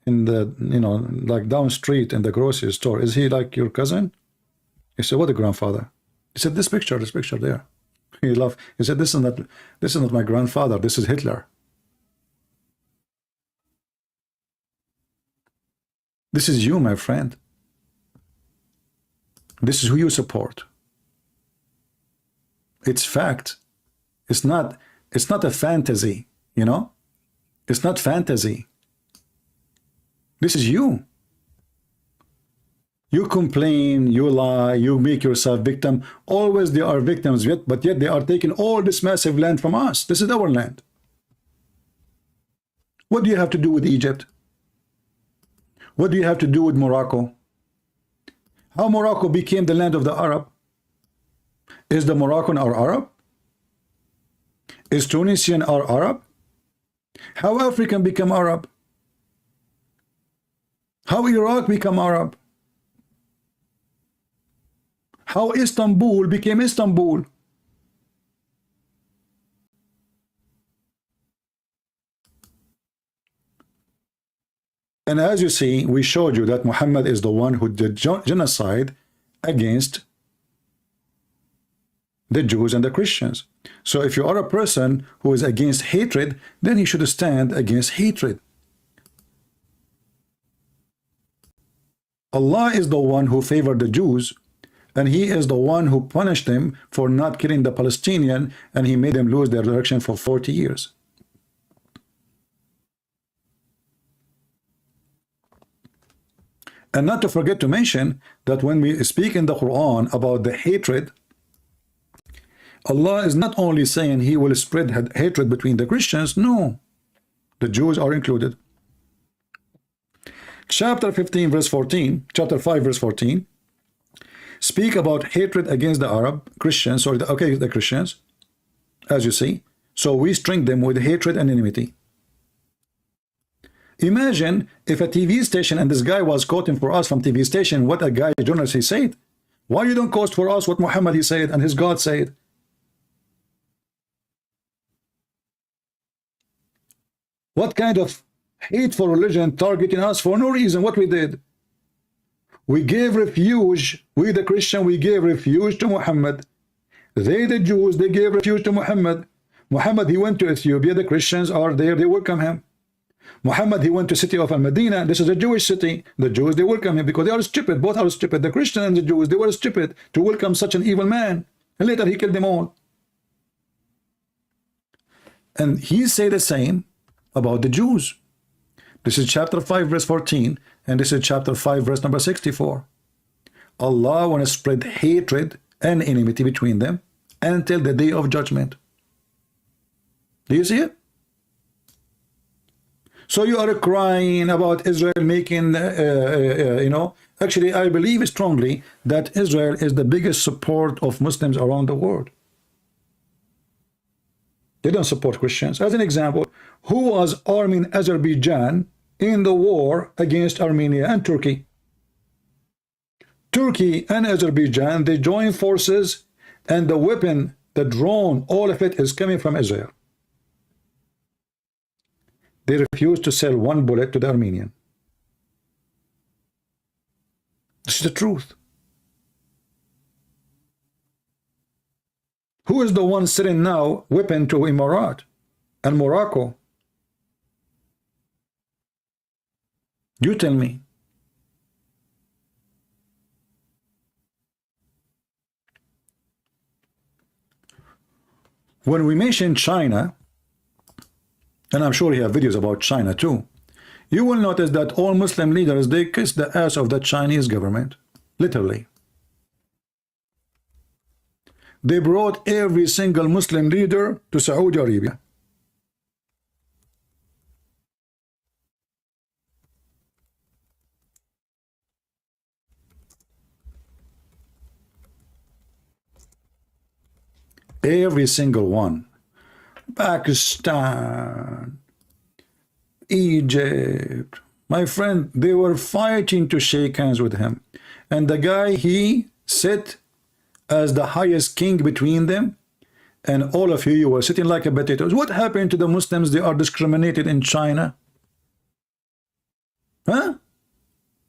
in the, you know, like down street in the grocery store. Is he like your cousin? He said, what a grandfather? He said, this picture there. He laughed. He said, this is not my grandfather. This is Hitler. This is you, my friend. This is who you support. It's fact. It's not a fantasy, you know? It's not fantasy. This is you. You complain, you lie, you make yourself victim. Always they are victims, but yet they are taking all this massive land from us. This is our land. What do you have to do with Egypt? What do you have to do with Morocco? How Morocco became the land of the Arab? Is the Moroccan our Arab? Is Tunisian our Arab? How African become Arab? How Iraq become Arab? How Istanbul became Istanbul? And as you see, we showed you that Muhammad is the one who did genocide against the Jews and the Christians. So if you are a person who is against hatred, then he should stand against hatred. Allah is the one who favored the Jews, and he is the one who punished them for not killing the Palestinian, and he made them lose their direction for 40 years. And not to forget to mention that when we speak in the Quran about the hatred, Allah is not only saying he will spread hatred between the Christians. No, the Jews are included. Chapter 15 verse 14, chapter 5 verse 14 speak about hatred against the Arab Christians, or the Christians, as you see. So we string them with hatred and enmity. Imagine if a TV station, and this guy was quoting for us from TV station what a guy journalist he said. Why you don't quote for us what Muhammad he said and his God said? What kind of hateful religion targeting us for no reason? What we did? We gave refuge. We the Christian, we gave refuge to Muhammad. They the Jews, they gave refuge to Muhammad. Muhammad, he went to Ethiopia. The Christians are there. They welcome him. Muhammad, he went to city of Al-Medina. This is a Jewish city. The Jews, they welcome him because they are stupid. Both are stupid. The Christian and the Jews, they were stupid to welcome such an evil man. And later he killed them all. And he said the same about the Jews. This is chapter 5 verse 14, and this is chapter 5 verse number 64. Allah want to spread hatred and enmity between them until the day of judgment. Do you see it? So you are crying about Israel making, you know, actually I believe strongly that Israel is the biggest support of Muslims around the world. They don't support Christians. As an example, who was arming Azerbaijan in the war against Armenia and Turkey? Turkey and Azerbaijan, they joined forces, and the weapon The drone, all of it is coming from Israel. They refuse to sell one bullet to the Armenian. This is the truth. Who is the one selling now weapon to Emirat and Morocco? You tell me. When we mention China, and I'm sure you have videos about China too, you will notice that all Muslim leaders, they kiss the ass of the Chinese government, literally. They brought every single Muslim leader to Saudi Arabia. Every single one. Pakistan, Egypt, my friend, they were fighting to shake hands with him. And the guy, he sat as the highest king between them, and all of you were sitting like a potatoes. What happened to the Muslims? They are discriminated in China. Huh?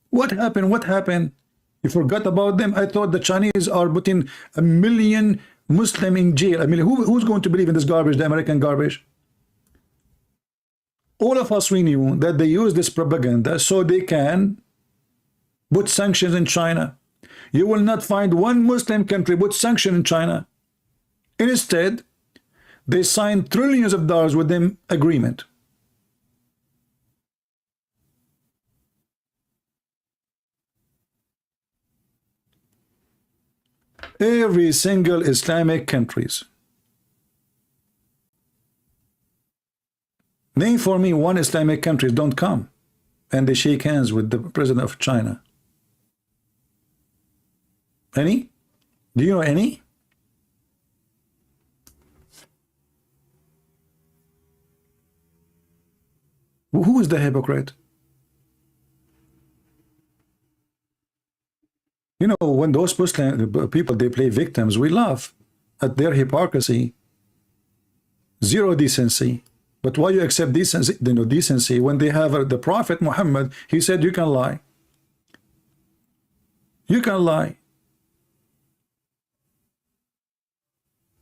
What happened? What happened? You forgot about them? I thought the Chinese are putting 1 million Muslim in jail. I mean, who's going to believe in this garbage, the American garbage? All of us, we knew that they use this propaganda so they can put sanctions in China. You will not find one Muslim country put sanction in China. Instead, they signed trillions of dollars with them agreement. Every single Islamic countries. Name for me one Islamic country don't come and they shake hands with the president of China. Any? Do you know any? Who is the hypocrite? You know, when those people, they play victims, we laugh at their hypocrisy. Zero decency. But why you accept decency, decency when they have the Prophet Muhammad? He said you can lie. You can lie.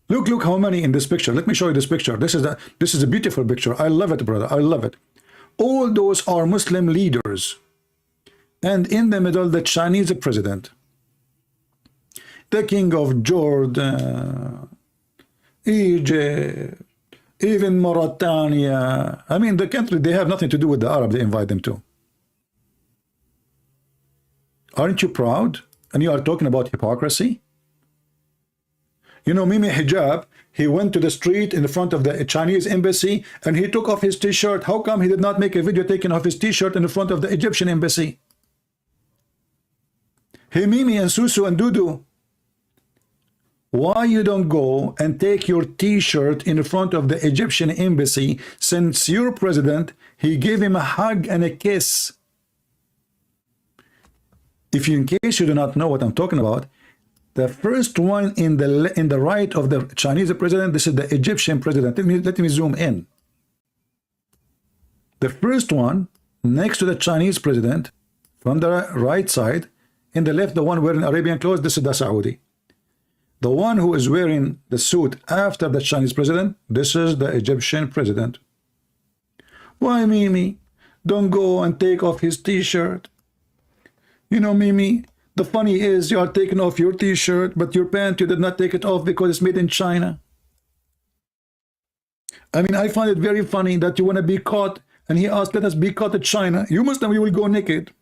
Look how many in this picture. Let me show you this picture. This is a beautiful picture. I love it, brother. I love it. All those are Muslim leaders. And in the middle, the Chinese president. The king of Jordan, Egypt, even Mauritania. I mean, the country, they have nothing to do with the Arab they invite them to. Aren't you proud? And you are talking about hypocrisy? You know, Mimi Hijab, he went to the street in front of the Chinese embassy and he took off his t-shirt. How come he did not make a video taking off his t-shirt in front of the Egyptian embassy? Hey, Mimi and Susu and Dudu, why you don't go and take your t-shirt in front of the Egyptian embassy, since your president, he gave him a hug and a kiss? If you, in case you do not know what I'm talking about, the first one in the right of the Chinese president, this is the Egyptian president. Let me zoom in. The first one next to the Chinese president from the right side, in the left, the one wearing Arabian clothes, this is the Saudi. The one who is wearing the suit after the Chinese president, this is the Egyptian president. Why, Mimi? Don't go and take off his t-shirt. You know, Mimi, the funny is you are taking off your t-shirt, but your pant, you did not take it off because it's made in China. I mean, I find it very funny that you want to be caught, and he asked, let us be caught in China. You Muslim, you will go naked.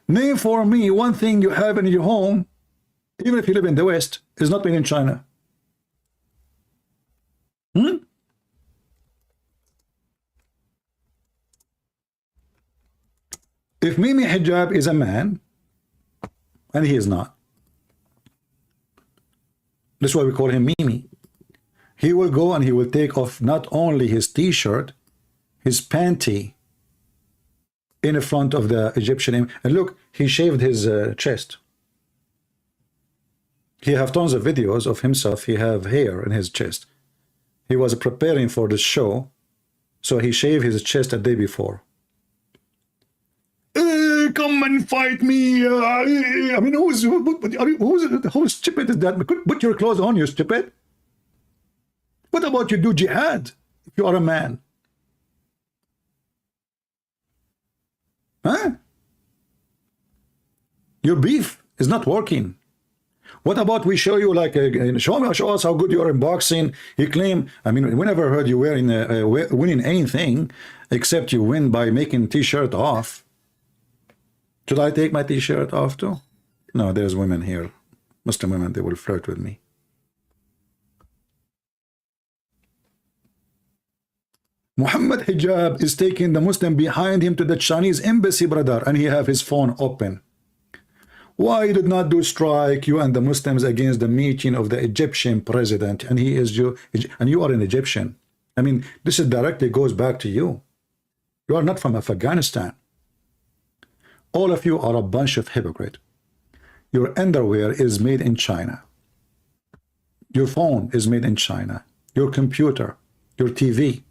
Name for me one thing you have in your home, even if you live in the West, is not made in China. If Mimi Hijab is a man, and he is not, that's why we call him Mimi, he will go and he will take off not only his t-shirt, his panty in front of the Egyptian, and look, he shaved his chest. He have tons of videos of himself. He have hair in his chest. He was preparing for the show, so he shaved his chest a day before. Come and fight me. I mean, who's stupid is that? Put your clothes on, you stupid. What about you do jihad if you are a man? Huh? Your beef is not working. What about we show you, like, show us how good you are in boxing? He claim, I mean, we never heard you winning anything except you win by making t-shirt off. Should I take my t-shirt off too? No, there's women here, Muslim women, they will flirt with me. Muhammad Hijab is taking the Muslim behind him to the Chinese embassy, brother, and he have his phone open. Why you did not do strike, you and the Muslims, against the meeting of the Egyptian president, and he is you, and you are an Egyptian? I mean, this is directly goes back to you. You are not from Afghanistan. All of you are a bunch of hypocrites. Your underwear is made in China. Your phone is made in China. Your computer, your TV.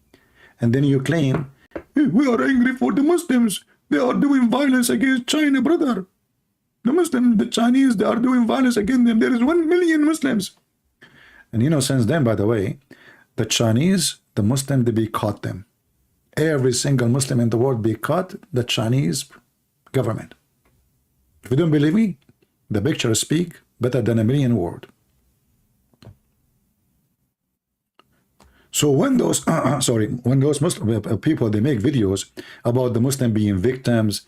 And then you claim, we are angry for the Muslims. They are doing violence against China, brother. The Muslims, the Chinese, they are doing violence against them. There is 1 million Muslims. And you know, since then, by the way, the Chinese, the Muslims, they boycott them. Every single Muslim in the world boycott the Chinese government. If you don't believe me, the pictures speak better than a million words. So when those when those Muslim people, they make videos about the Muslim being victims,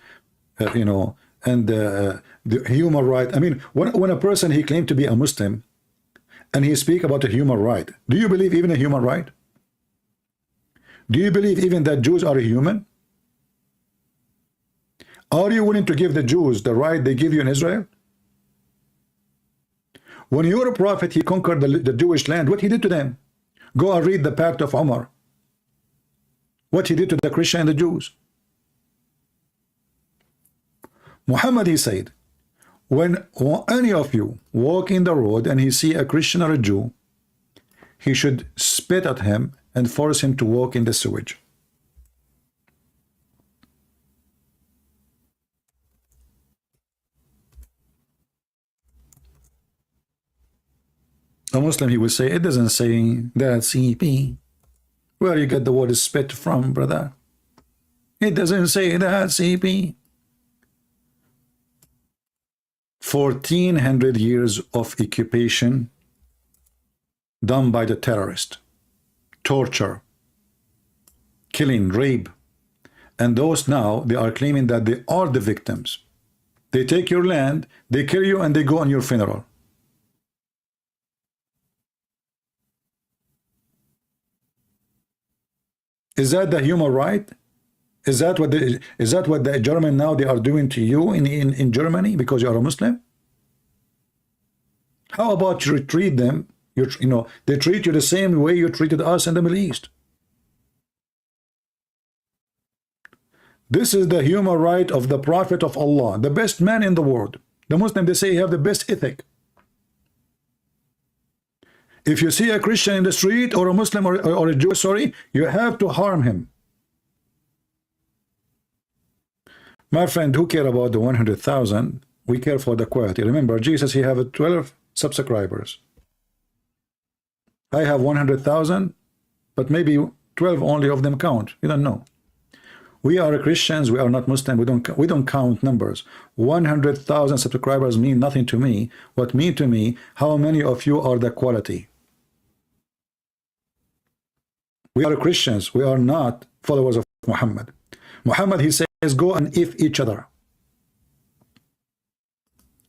you know, and the human right. I mean, when a person, he claimed to be a Muslim and he speak about a human right, do you believe even a human right? Do you believe even that Jews are a human? Are you willing to give the Jews the right they give you in Israel? When your prophet, he conquered the Jewish land, what he did to them? Go and read the Pact of Umar. What he did to the Christian and the Jews. Muhammad, he said, when any of you walk in the road and he see a Christian or a Jew, he should spit at him and force him to walk in the sewage. A Muslim, he will say, it doesn't say that CP. Where you get the word spit from, brother? It doesn't say that CP. 1400 years of occupation done by the terrorist, torture, killing, rape, and those now, they are claiming that they are the victims. They take your land, they kill you, and they go on your funeral. Is that the human right? Is that what the German now they are doing to you in Germany because you are a Muslim? How about you treat them? You know, they treat you the same way you treated us in the Middle East. This is the human right of the Prophet of Allah, the best man in the world. The Muslim, they say, have the best ethic. If you see a Christian in the street or a Muslim or a Jew, sorry, you have to harm him. My friend, who care about the 100,000? We care for the quality. Remember, Jesus, he have 12 subscribers. I have 100,000, but maybe 12 only of them count. You don't know. We are Christians. We are not Muslim. We don't count numbers. 100,000 subscribers mean nothing to me. What mean to me? How many of you are the quality? We are Christians. We are not followers of Muhammad. Muhammad, he says, go and if each other.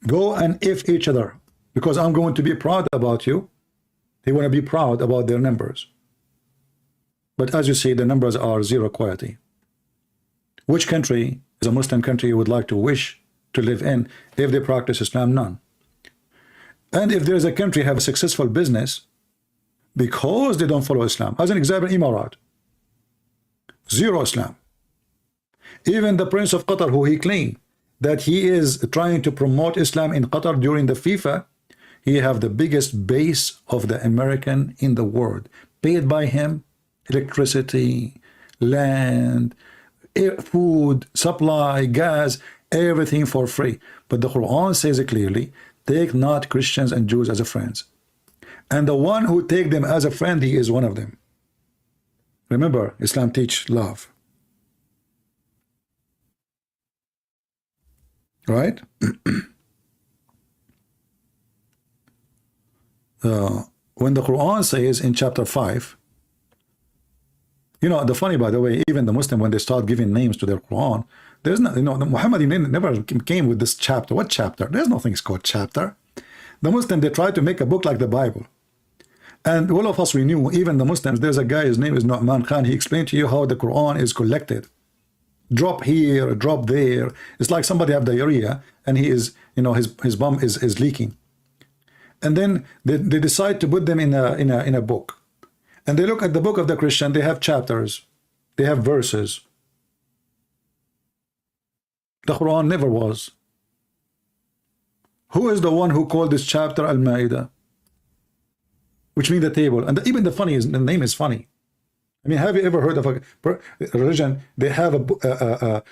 Go and if each other, because I'm going to be proud about you. They want to be proud about their numbers. But as you see, the numbers are zero quality. Which country is a Muslim country you would like to wish to live in if they practice Islam? None. And if there is a country have a successful business because they don't follow Islam, as an example, Emirat, zero Islam. Even the Prince of Qatar, who he claimed that he is trying to promote Islam in Qatar during the FIFA, He have the biggest base of the American in the world, paid by him, electricity, land, air, food, supply, gas, everything for free. But the Quran says it clearly, take not Christians and Jews as a friends. And the one who take them as a friend, he is one of them. Remember, Islam teach love. Right? When the Quran says in chapter 5, you know, the funny, by the way, even the Muslim, when they start giving names to their Quran, there's not, you know, the Muhammad never came with this chapter. What chapter? There's nothing called chapter. The Muslim, they try to make a book like the Bible. And all of us, we knew, even the Muslims, there's a guy, his name is Nu'man Khan. He explained to you how the Quran is collected. Drop here, drop there. It's like somebody have diarrhea and he is, you know, his bum is leaking. And then they decide to put them in a book. And they look at the book of the Christian, they have chapters, they have verses. The Quran never was. Who is the one who called this chapter Al-Ma'idah? Which means the table. And even the funny is, the name is funny. I mean, have you ever heard of a religion, they have a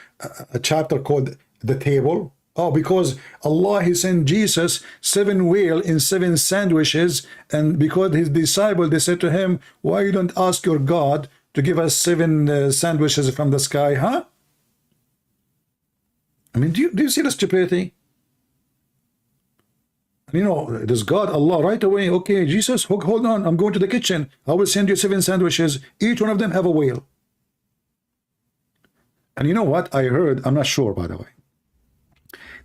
chapter called the table? Oh, because Allah, he sent Jesus 7 whale in 7 sandwiches, and because his disciple, they said to him, why you don't ask your God to give us 7 sandwiches from the sky, huh? I mean, do you see the stupidity? You know, does God, Allah, right away, okay, Jesus, hold on, I'm going to the kitchen. I will send you 7 sandwiches. Each one of them have a whale. And you know what? I heard, I'm not sure, by the way,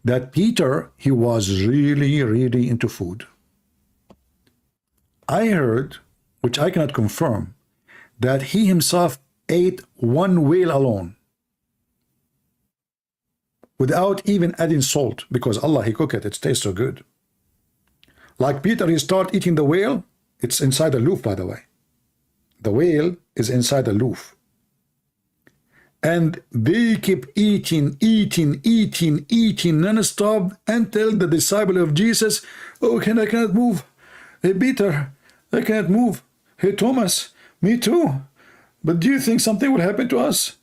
that Peter, he was really, really into food. I heard, which I cannot confirm, that he himself ate 1 whale alone, without even adding salt, because Allah, he cooked it, it tastes so good. Like Peter, he start eating the whale, it's inside a loaf, by the way. The whale is inside a loaf. And they keep eating non-stop until the disciple of Jesus, oh, I cannot move. Hey, Peter, I cannot move. Hey, Thomas, me too. But do you think something will happen to us?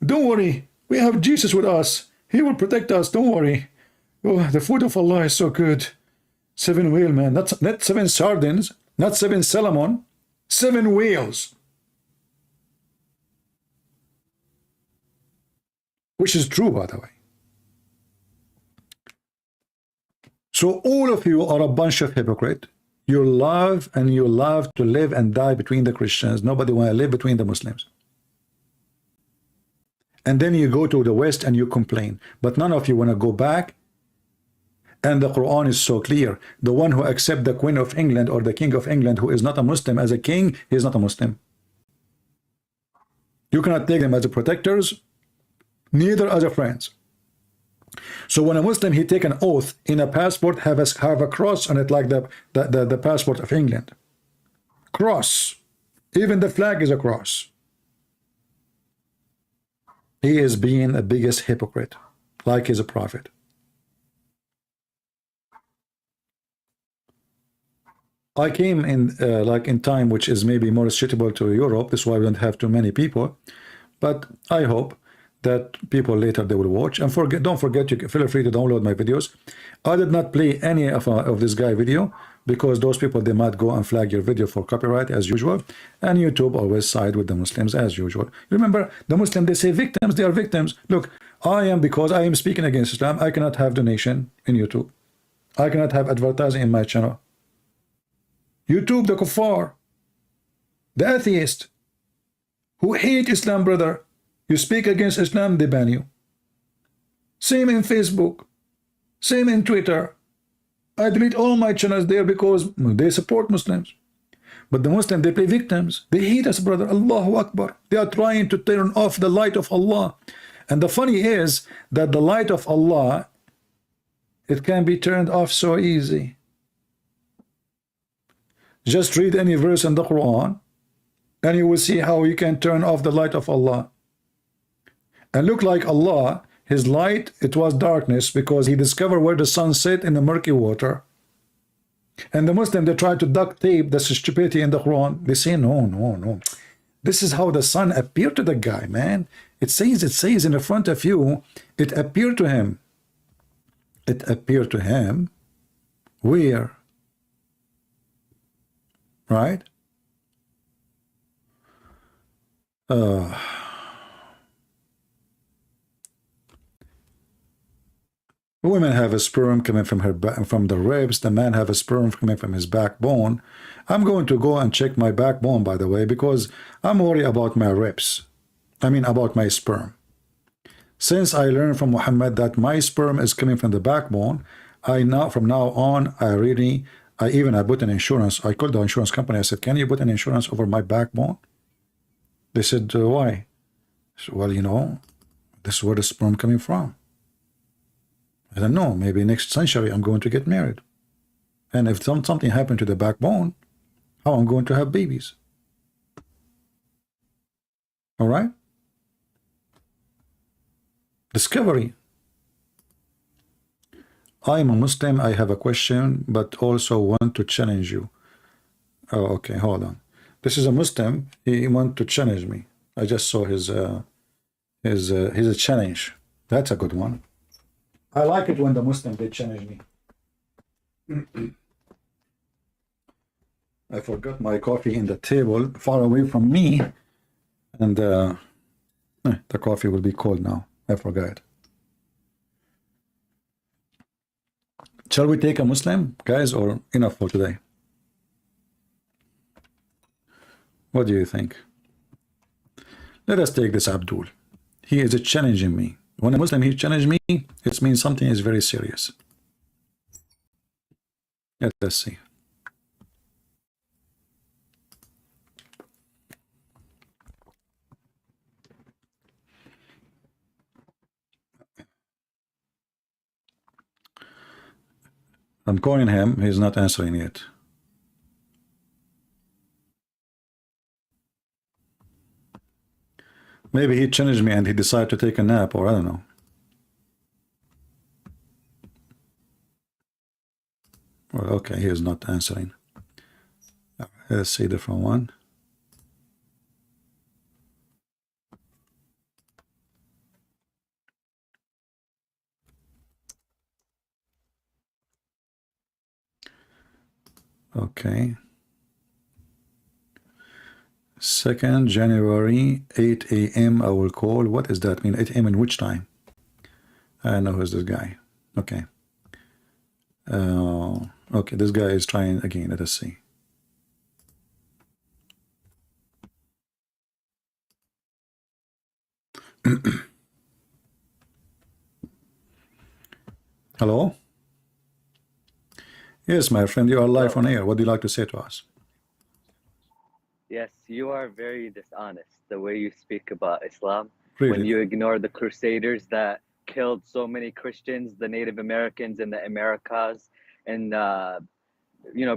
Don't worry, we have Jesus with us. He will protect us, don't worry. Oh, the food of Allah is so good. 7 whale, man, not 7 sardines, not 7 salmon, 7 whales. Which is true, by the way. So all of you are a bunch of hypocrites. You love to live and die between the Christians. Nobody want to live between the Muslims. And then you go to the West and you complain. But none of you want to go back. And the Quran is so clear. The one who accepts the Queen of England or the King of England who is not a Muslim as a king, he is not a Muslim. You cannot take them as a protectors, neither as a friends. So when a Muslim, he take an oath in a passport, have a cross on it like the passport of England. Cross. Even the flag is a cross. He is being the biggest hypocrite, like he's a prophet. I came in like in time which is maybe more suitable to Europe. This is why we don't have too many people. But I hope that people later they will watch. And don't forget, you feel free to download my videos. I did not play any of this guy video because those people, they might go and flag your video for copyright as usual. And YouTube always side with the Muslims as usual. Remember, the Muslims, they say victims, they are victims. Look, because I am speaking against Islam, I cannot have donation in YouTube. I cannot have advertising in my channel. YouTube, the kuffar, the atheist, who hate Islam, brother. You speak against Islam, they ban you. Same in Facebook, same in Twitter. I delete all my channels there because they support Muslims. But the Muslims, they play victims. They hate us, brother. Allahu Akbar. They are trying to turn off the light of Allah. And the funny is that the light of Allah, it can be turned off so easy. Just read any verse in the Quran and you will see how you can turn off the light of Allah. And look like Allah, his light, it was darkness because he discovered where the sun set in the murky water. And the Muslim, they try to duct tape the stupidity in the Quran. They say, no, no, no. This is how the sun appeared to the guy, man. It says in the front of you, it appeared to him. It appeared to him. Where? Right? Women have a sperm coming from from the ribs. The man have a sperm coming from his backbone. I'm going to go and check my backbone, by the way, because I'm worried about my ribs. I mean, about my sperm. Since I learned from Muhammad that my sperm is coming from the backbone, I now, from now on, I put an insurance. I called the insurance company. I said, can you put an insurance over my backbone? They said, why? So, well, you know, this is where the sperm coming from. I don't know, maybe next century I'm going to get married. And if something happened to the backbone, how I'm going to have babies? All right? Discovery. I'm a Muslim, I have a question, but also want to challenge you. Oh, okay, hold on. This is a Muslim, he want to challenge me. I just saw his challenge. That's a good one. I like it when the Muslim, they challenge me. I forgot my coffee in the table, far away from me. And the coffee will be cold now. I forgot. Shall we take a Muslim, guys, or enough for today? What do you think? Let us take this Abdul. He is challenging me. When a Muslim, he challenged me, it means something is very serious. Let us see. I'm calling him, he's not answering yet. Maybe he challenged me and he decided to take a nap, or I don't know. Well, okay, he is not answering. Let's see a different one. Okay. 2nd January, 8 a.m. I will call. What does that mean? 8 a.m. in which time? I know who's this guy. Okay. Okay, this guy is trying again. Let us see. Hello? Yes, my friend, you are live on air. What do you like to say to us? Yes, you are very dishonest the way you speak about Islam. Really? When you ignore the Crusaders that killed so many Christians, the Native Americans in the Americas, and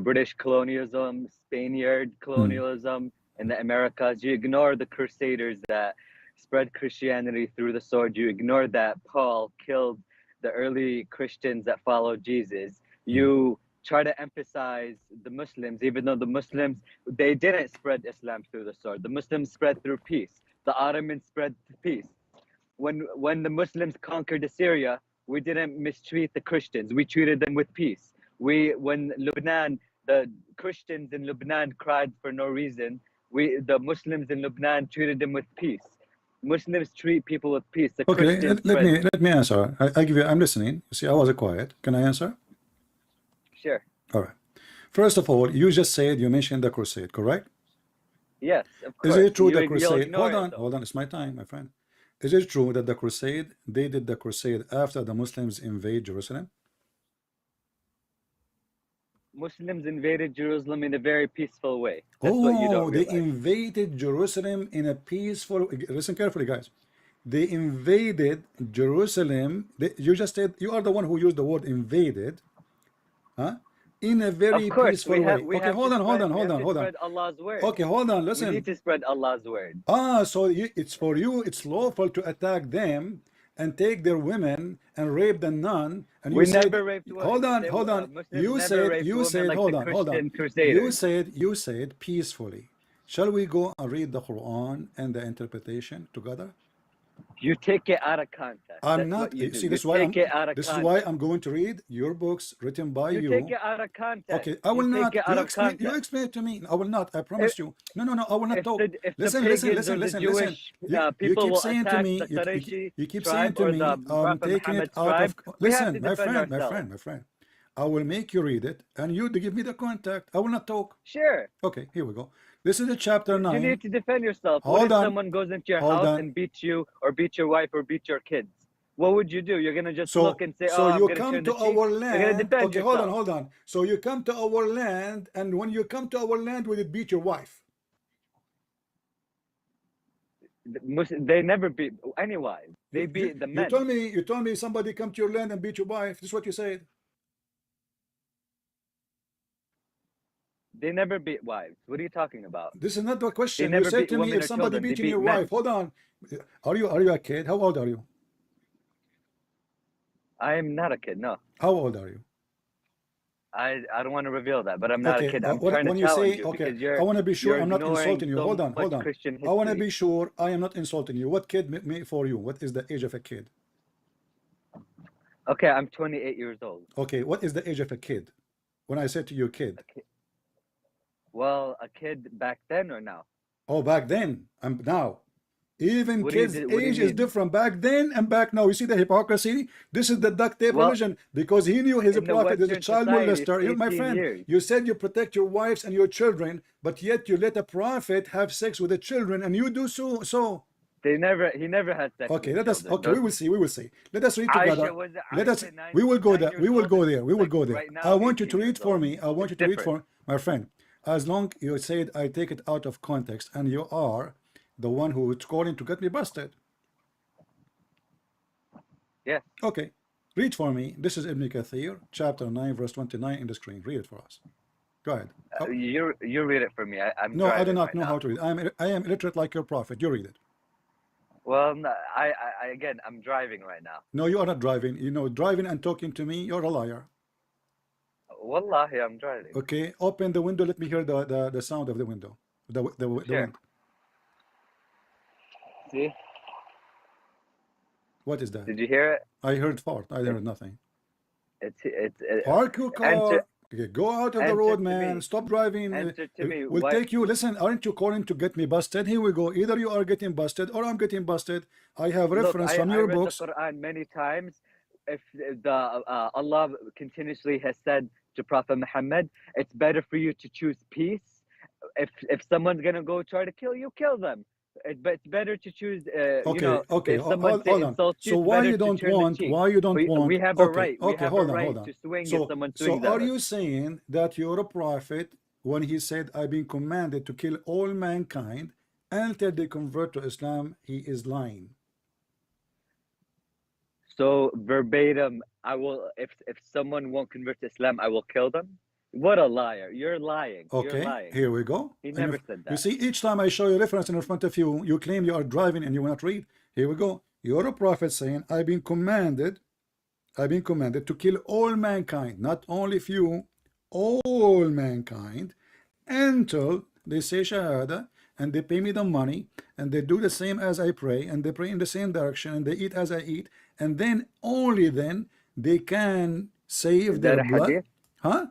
British colonialism, Spaniard colonialism in the Americas. You ignore the Crusaders that spread Christianity through the sword. You ignore that Paul killed the early Christians that followed Jesus. You try to emphasize the Muslims, even though the Muslims, they didn't spread Islam through the sword. The Muslims spread through peace. The Ottomans spread peace. When the Muslims conquered Assyria, we didn't mistreat the Christians. We treated them with peace. When Lebanon, the Christians in Lebanon cried for no reason, the Muslims in Lebanon treated them with peace. Muslims treat people with peace. The Okay, Christians let me answer. I give you. I'm listening. You see, I was quiet. Can I answer? Sure. All right. First of all, you just said you mentioned the crusade, correct? Yes, of course. Is it true the crusade? Hold on. It's my time, my friend. Is it true that the crusade, they did the crusade after the Muslims invade Jerusalem? Muslims invaded Jerusalem in a very peaceful way. That's what you don't realize. They invaded Jerusalem in a peaceful. Listen carefully, guys. They invaded Jerusalem. You just said you are the one who used the word invaded, huh? In a very peaceful way. Okay, hold on. Spread Allah's word. Okay, hold on. Listen. We need to spread Allah's word. So it's for you. It's lawful to attack them and take their women and rape the nun, and you We said, never raped women. hold on, They, hold on. Muslims You never raped women said, like hold the on, hold on. Christian Crusaders. You said peacefully. Shall we go and read the Quran and the interpretation together? You take it out of context. I'm That's not. what you do. See, You this is why take it out of This is context. why I'm going to read your books written by You you. take it out of context. Okay, I will you not. Take it out You of explain. context. You explain it to me. I will not. I promise you. No, no, no. I will not talk. If Listen, the listen, pagans listen, or the listen, listen. Jewish You people keep will saying to attack me. the Qurayshi You keep saying tribe to or me. the I'm Prophet taking it Muhammad's out tribe, of. we have to Listen, my defend friend, ourselves. my friend. I will make you read it, and you give me the contact. I will not talk. Sure. Okay, here we go. This is the chapter 9. You need to defend yourself. Hold what if on. someone goes into your Hold house on. and beats you or beats your wife or beats your kids? What would you do? You're gonna just look and say, so "Oh, I'm you gonna come turn to the cheek." our You're gonna land. defend Okay, yourself. hold on. So you come to our land, and when you come to our land, will it beat your wife? They never beat any wives. They beat the men. You told me somebody come to your land and beat your wife. This is what you said. They never beat wives. What are you talking about? This is not the question. They You never said beat to me women if or somebody children. They beating beat your men. wife. Hold on. Are you a kid? How old are you? I am not a kid. No. How old are you? I don't want to reveal that, but I'm not a Okay. kid. I'm trying to When you challenge say you okay, because you're I want to be sure you're I'm not ignoring insulting you. so Hold on. much Christian history. I want to be sure I am not insulting you. What kid me for you? What is the age of a kid? Okay, I'm 28 years old. Okay, what is the age of a kid? When I said to you kid. Well, a kid back then or now? Oh, back then and now. Even kids' age is different back then and back now. You see the hypocrisy? This is the duct tape religion because he knew he's a prophet, is a child molester. My friend, you said you protect your wives and your children, but yet you let a prophet have sex with the children, and you do so. He never had sex. Okay, with children. Okay, we will see. Let us read together. We will go there. We will go there. Right now, I want you to read for me. I want you to read for my friend. As long you said I take it out of context, and you are the one who is calling to get me busted. Yeah. Okay. Read for me. This is Ibn Kathir, chapter 9, verse 29 in the screen. Read it for us. Go ahead. You read it for me. I'm no, I do not right know now. how to read. I am illiterate like your prophet. You read it. Well, I again, I'm driving right now. No, you are not driving. You know, driving and talking to me, you're a liar. Wallahi, I'm driving. Okay, open the window. Let me hear the sound of the window. The wind. See? What is that? Did you hear it? I heard fart. I heard nothing. It's park your car. Okay, go out of the road, man. Stop driving. Answer to me. We'll take you. Listen, aren't you calling to get me busted? Here we go. Either you are getting busted or I'm getting busted. I have reference from your books. I read the Quran many times. If Allah continuously has said to Prophet Muhammad, it's better for you to choose peace. If someone's gonna go try to kill you, kill them. But it's better to choose. Okay. If someone insults you, so why you don't want? We have a right. Okay, we have hold a right on. to swing so, if someone swings at are us. you saying that you're a prophet when he said, "I've been commanded to kill all mankind until they convert to Islam"? He is lying. So verbatim, I will. If someone won't convert to Islam, I will kill them. What a liar! You're lying. Okay, you're lying. Here we go. He never said that. You see, each time I show you a reference in front of you, you claim you are driving and you will not read. Here we go. You're a prophet saying, I've been commanded to kill all mankind, not only few, all mankind, until they say Shahada, and they pay me the money, and they do the same as I pray, and they pray in the same direction, and they eat as I eat, and then, only then, they can save their blood. Hadith? Huh?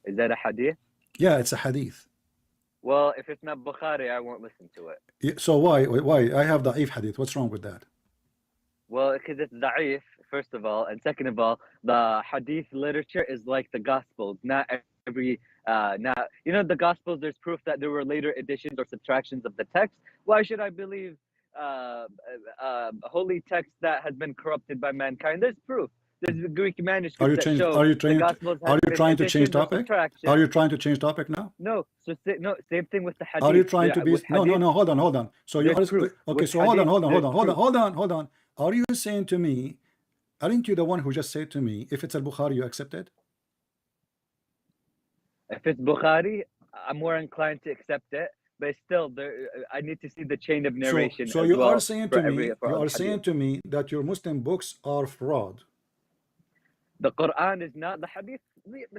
Is that a hadith? Yeah, it's a hadith. Well, if it's not Bukhari, I won't listen to it. Yeah, so why? I have da'if hadith. What's wrong with that? Well, because it's da'if, first of all, and second of all, the hadith literature is like the Gospels. Not every, the Gospels. There's proof that there were later additions or subtractions of the text. Why should I believe holy text that has been corrupted by mankind? There's proof. There's Greek manuscripts that show the Gospels have been trying to change topic? Are you trying to change topic now? No. So same thing with the hadith. Are you trying to be? No. Hold on. So you okay? So hold on. Are you saying to me? Aren't you the one who just said to me, if it's al-Bukhari, you accept it? If it's Bukhari, I'm more inclined to accept it. but still, there. I need to see the chain of So, narration so as you are well saying for to me, for you all are the saying hadith. to me that your Muslim books are fraud. The Quran is not the hadith.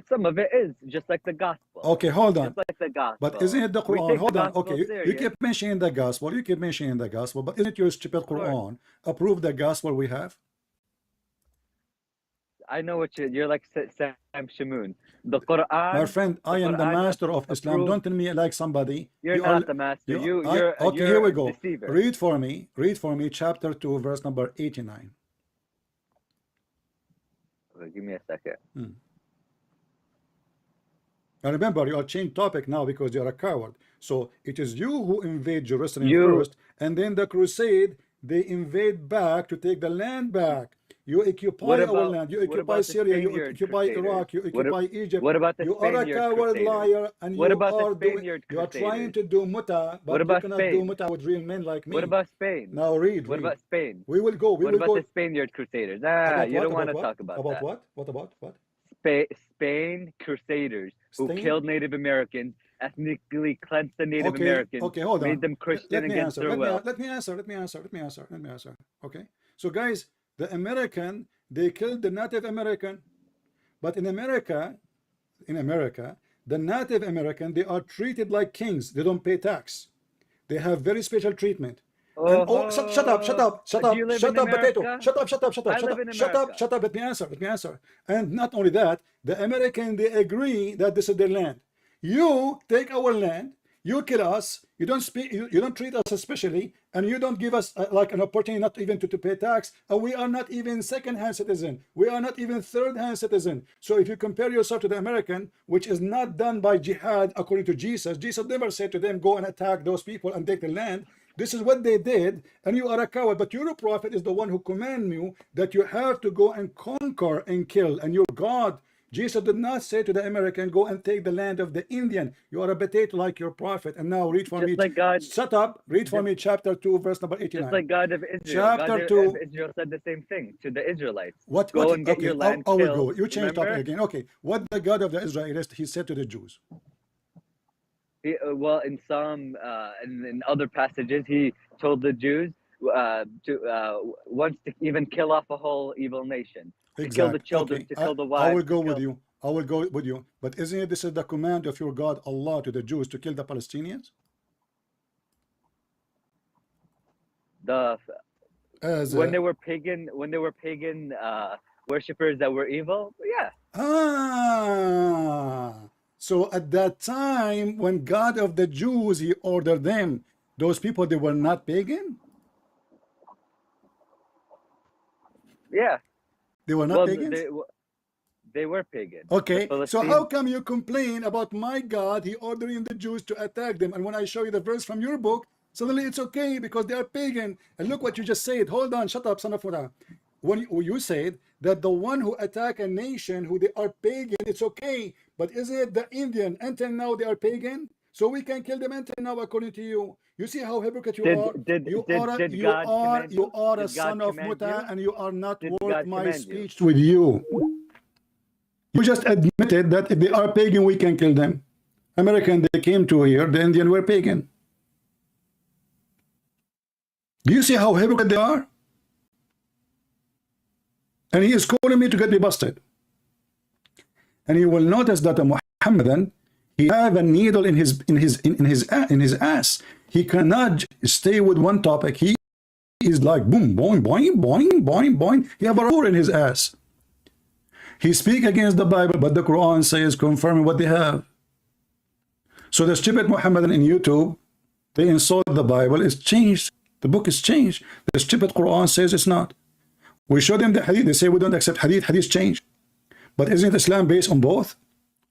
Some of it is, just like the gospel. Okay, hold on. Just like the But isn't gospel. it the We Quran? take the Hold on. gospel Okay, you serious. keep mentioning the gospel. You keep mentioning the gospel. But isn't your stupid Of course. Quran approve the gospel we have? I know what you're like, Sam Shamoon. The My Quran, friend, I the am the Quran master of Islam. approved. Don't tell me like somebody. You're You are not the master. you I okay, here You're we a go. deceiver. Read for me. Read for me chapter 2, verse number 89. Okay, give me a second. And remember, you are changed topic now because you are a coward. So it is you who invade Jerusalem You. first, and then the crusade, they invade back to take the land back. You occupy our land, you occupy Syria, you occupy Iraq, you occupy Egypt. What about the You are a Spaniard coward Crusaders? liar, and What you about the are doing, Spaniard you are trying Crusaders? to do muta, What but you about cannot do Spain? muta with real men like What me. about Spain? Now read, What read. about Spain? We will go, we What will about go. the Spaniard Crusaders? Ah, About you what? don't want to About what? talk about About that. what? What about what? Spain Crusaders who Spain? killed Native Americans, ethnically cleansed the Native Okay, Americans, okay, hold on. made them Christian Let me against answer. their will. Let me answer. Okay. So guys, the American, they killed the Native American, but in America, the Native American, they are treated like kings. They don't pay tax. They have very special treatment. And oh, shut up, Do you live in potato. America? Shut up, I live in America. Let me answer. And not only that, the American, they agree that this is their land. You take our land, you kill us, you don't speak, you don't treat us especially, and you don't give us like an opportunity not even to pay tax, and we are not even second-hand citizen. We are not even third-hand citizen. So if you compare yourself to the American, which is not done by jihad according to Jesus, Jesus never said to them, go and attack those people and take the land. This is what they did, and you are a coward. But your prophet is the one who commanded you that you have to go and conquer and kill, and your God, Jesus did not say to the American, go and take the land of the Indian. You are a potato like your prophet. And now read for Just me. like God. Shut up. Read for me chapter 2, verse number 89. Just like God of Israel. Chapter God 2. of Israel said the same thing to the Israelites. What? Go and get okay, your land I will killed. go. You changed topic Remember? again. Okay. What the God of the Israelites, he said to the Jews? Well, in some and in other passages, he told the Jews once to even kill off a whole evil nation, to kill the children, Okay. to kill the wives. I will go with you. I will go with you. But isn't it this is the command of your God Allah to the Jews to kill the Palestinians? When they were pagan worshippers that were evil, yeah. So at that time, when God of the Jews, he ordered them, those people, they were not pagan? Yeah. They were not pagans? They were pagan. Okay, so how come you complain about my God, he ordering the Jews to attack them, and when I show you the verse from your book, suddenly it's okay because they are pagan? And look what you just said. Hold on, shut up, son of Mura. When you said that the one who attack a nation who they are pagan, it's okay, but isn't it the Indian until now they are pagan? So we can kill them until now according to you. You see how hypocrite you are? You are a son of Muta, and you are not worth my speech with you. You just admitted that if they are pagan, we can kill them. American, they came to here, the Indian were pagan. Do you see how hypocrite they are? And he is calling me to get me busted. And you will notice that a Muhammadan, he have a needle in his ass. He cannot stay with one topic. He is like boom, boing, boing, boing, boing, boing. He have a roar in his ass. He speak against the Bible, but the Quran says confirming what they have. So the stupid Muhammadan in YouTube, they insult the Bible. It's changed. The book is changed. The stupid Quran says it's not. We show them the hadith. They say we don't accept hadith. Hadith changed. But isn't Islam based on both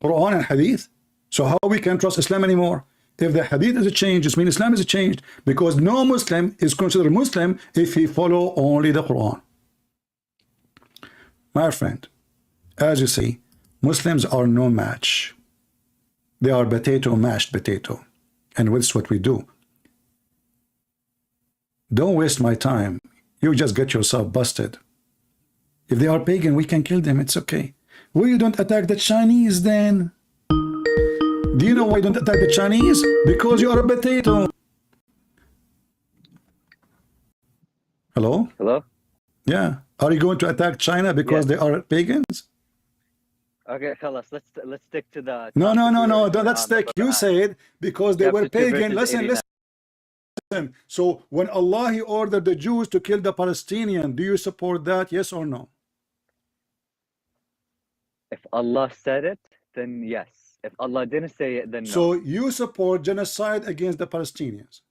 Quran and hadith? So how we can trust Islam anymore? If the hadith is a change, it means Islam is a change, because no Muslim is considered Muslim if he follow only the Quran. My friend, as you see, Muslims are no match. They are potato, mashed potato. And that's what we do. Don't waste my time. You just get yourself busted. If they are pagan, we can kill them. It's okay. Why you don't attack the Chinese then? Do you know why you don't attack the Chinese? Because you are a potato. Hello? Hello? Yeah. Are you going to attack China because they are pagans? Okay, Khalas, let's stick to the No, topic no, no, we no. were in Let's on the take. You Quran. said because they were Chapter 2, pagan. verses Listen, 89. listen. So when Allah he ordered the Jews to kill the Palestinian, do you support that? Yes or no? If Allah said it, then yes. If Allah didn't say it, then no. So you support genocide against the Palestinians?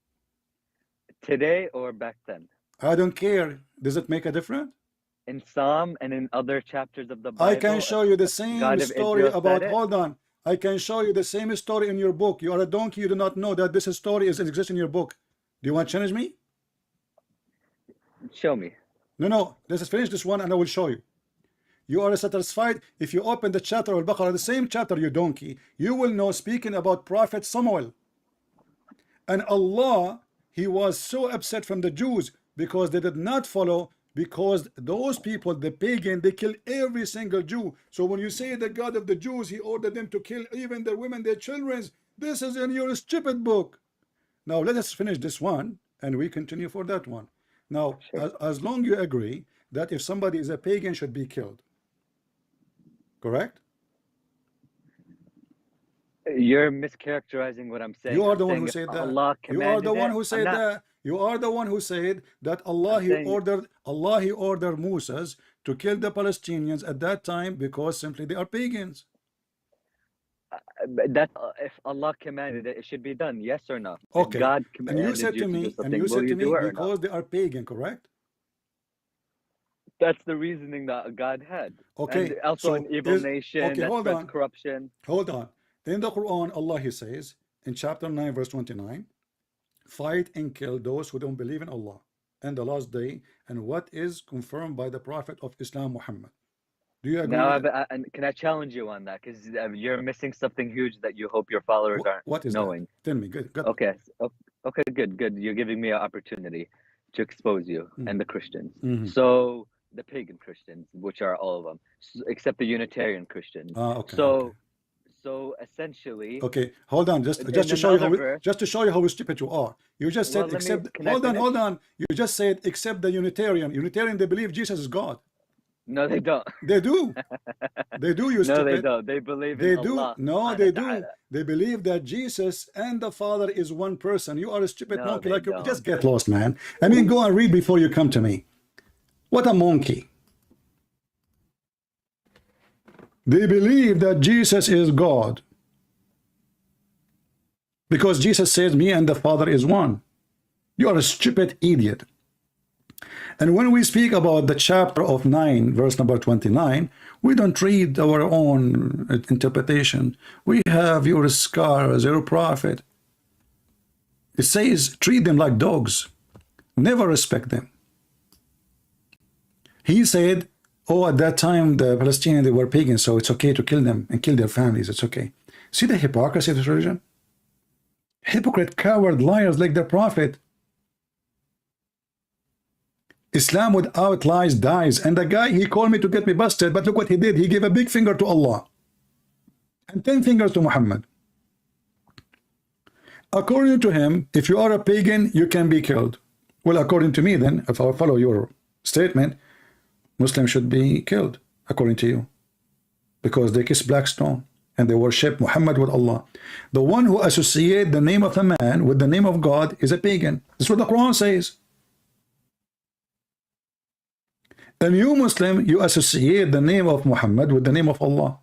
Today or back then? I don't care. Does it make a difference? In Psalm and in other chapters of the Bible, I can show you the same God of story Israel about, said it. hold on. I can show you the same story in your book. You are a donkey. You do not know that this story exists in your book. Do you want to challenge me? Show me. No, no. Let's finish this one and I will show you. You are satisfied if you open the chapter of Al-Baqarah, the same chapter, you donkey. You will know, speaking about Prophet Samuel. And Allah, he was so upset from the Jews because they did not follow, because those people, the pagan, they kill every single Jew. So when you say the God of the Jews, he ordered them to kill even their women, their children, this is in your stupid book. Now let us finish this one and we continue for that one. Now, Sure. as long you agree that if somebody is a pagan should be killed, correct? You're mischaracterizing what I'm saying. You are I'm the one saying who if said that. Allah You are the commanded one it, who I'm said not- that. You are the one who said that Allah he ordered Moses to kill the Palestinians at that time because simply they are pagans. That if Allah commanded it, it should be done. Yes or no? Okay. If God And commanded you said you to to do me, something, will you do it or no? because they are pagan, correct? That's the reasoning that God had. Okay. And also so an evil nation okay, that hold spreads on. corruption. Hold on. In the Quran, Allah he says in chapter 9 verse 29, fight and kill those who don't believe in Allah and the last day and what is confirmed by the Prophet of Islam Muhammad. Do you agree Now, with that? and can I challenge you on that? Because you're missing something huge that you hope your followers aren't What is knowing. that? Tell me. Good. Okay. Okay. Good. You're giving me an opportunity to expose you and the Christians. So the pagan Christians, which are all of them, except the Unitarian Christians. Okay. So essentially. Okay. Hold on. Just to show you how stupid you are. You just said hold on. You just said except the Unitarian. Unitarian, they believe Jesus is God. No, they don't. They do. They do, you stupid. No, they don't. They believe in Allah. No, they do. They believe that Jesus and the Father is one person. You are a stupid monkey. Like you. Just get lost, man. I mean, go and read before you come to me. What a monkey. They believe that Jesus is God. Because Jesus says, me and the Father is one. You are a stupid idiot. And when we speak about the chapter of 9, verse number 29, we don't read our own interpretation. We have your scholars, your prophet. It says, treat them like dogs. Never respect them. He said, oh, at that time, the Palestinians, they were pagans, so it's okay to kill them and kill their families. It's okay. See the hypocrisy of this religion? Hypocrite, coward, liars like their prophet. Islam without lies dies. And the guy, he called me to get me busted, but look what he did. He gave a big finger to Allah and 10 fingers to Muhammad. According to him, if you are a pagan, you can be killed. Well, according to me then, if I follow your statement, Muslims should be killed, according to you, because they kiss black stone and they worship Muhammad with Allah. The one who associates the name of a man with the name of God is a pagan. That's what the Quran says. And you Muslim, you associate the name of Muhammad with the name of Allah.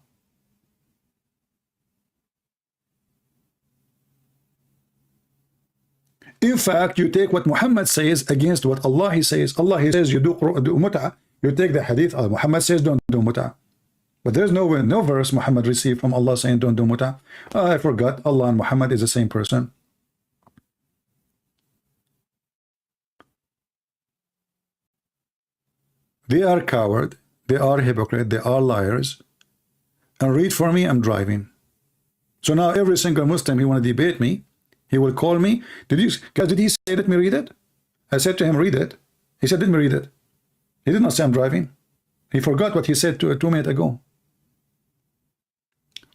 In fact, you take what Muhammad says against what Allah he says. Allah he says you do mut'ah. You take the hadith. Muhammad says don't do mut'ah. But there's no verse Muhammad received from Allah saying don't do mut'ah. I forgot. Allah and Muhammad is the same person. They are coward, they are hypocrite, they are liars. And read for me, I'm driving. So now every single Muslim, he want to debate me, he will call me. Did he say, let me read it? I said to him, read it. He said, let me read it. He did not say I'm driving. He forgot what he said 2 minutes ago.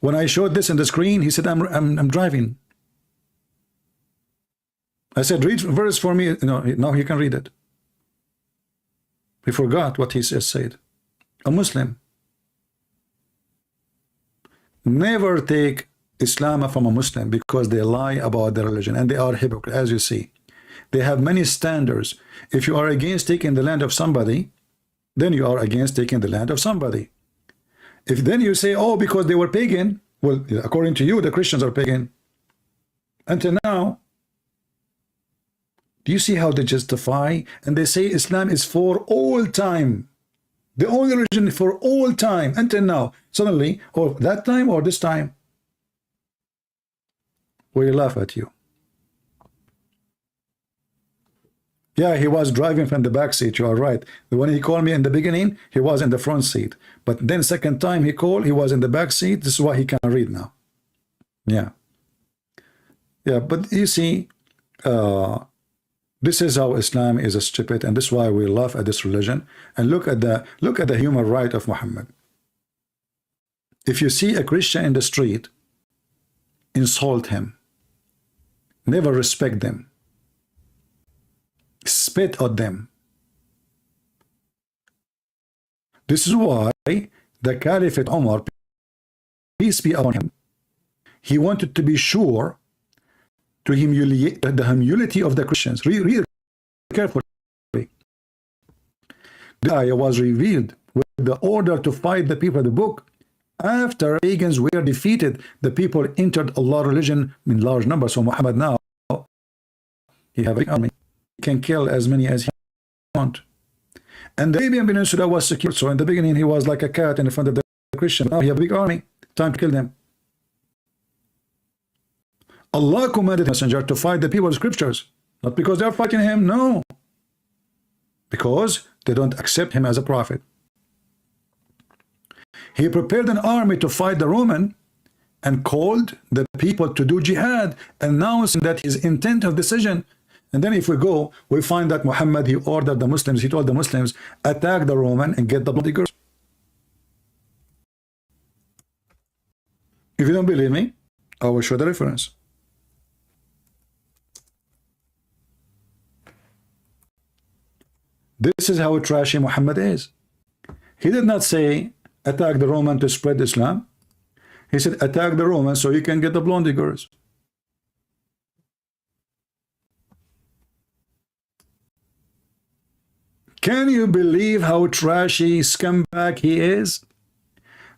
When I showed this in the screen, he said, I'm driving. I said, read verse for me. No, now he can read it. He forgot what he just said. A Muslim. Never take Islam from a Muslim because they lie about their religion and they are hypocrites, as you see. They have many standards. If you are against taking the land of somebody, then you are against taking the land of somebody. If then you say, oh, because they were pagan, well, according to you, the Christians are pagan. Until now, do you see how they justify? And they say Islam is for all time. The only religion for all time until now. Suddenly, or that time or this time, we laugh at you. Yeah, he was driving from the back seat. You are right. When he called me in the beginning, he was in the front seat. But then second time he called, he was in the back seat. This is why he can read now. Yeah. Yeah, but you see, this is how Islam is a stupid, and this is why we laugh at this religion. And look at the human right of Muhammad. If you see a Christian in the street, insult him. Never respect them. Spit at them. This is why the Caliphate Umar, peace be upon him, he wanted to be sure to humiliate the humility of the Christians. Read carefully. The ayah was revealed with the order to fight the people of the book. After pagans were defeated, the people entered Allah's religion in large numbers. So Muhammad now, he have an army. He can kill as many as he wants. And the Arabian Peninsula was secure. So in the beginning, he was like a cat in front of the Christian. Now he have a big army. Time to kill them. Allah commanded the messenger to fight the people of scriptures. Not because they are fighting him, no. Because they don't accept him as a prophet. He prepared an army to fight the Roman and called the people to do jihad, announcing that his intent of decision. And then if we go, we find that Muhammad, he ordered the Muslims, he told the Muslims, attack the Roman and get the bloody girls. If you don't believe me, I will show the reference. This is how trashy Muhammad is. He did not say attack the Roman to spread Islam. He said attack the Roman so you can get the blondie girls. Can you believe how trashy scumbag he is?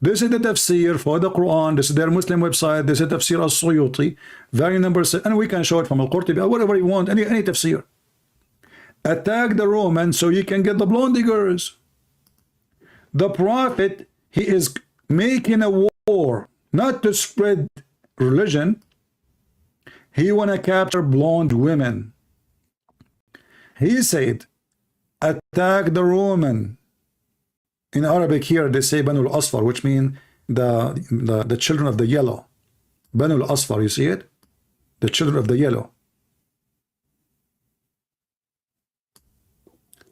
This is the tafsir for the Quran. This is their Muslim website. This is tafsir al-Suyuti, volume number 7, and we can show it from al-Qurtubi, whatever you want, any tafsir. Attack the Roman so you can get the blondie girls. The prophet, he is making a war not to spread religion. He want to capture blonde women. He said attack the Roman. In Arabic here they say Banu al-Asfar, which mean the children of the yellow. Banu al-Asfar, you see it? The children of the yellow.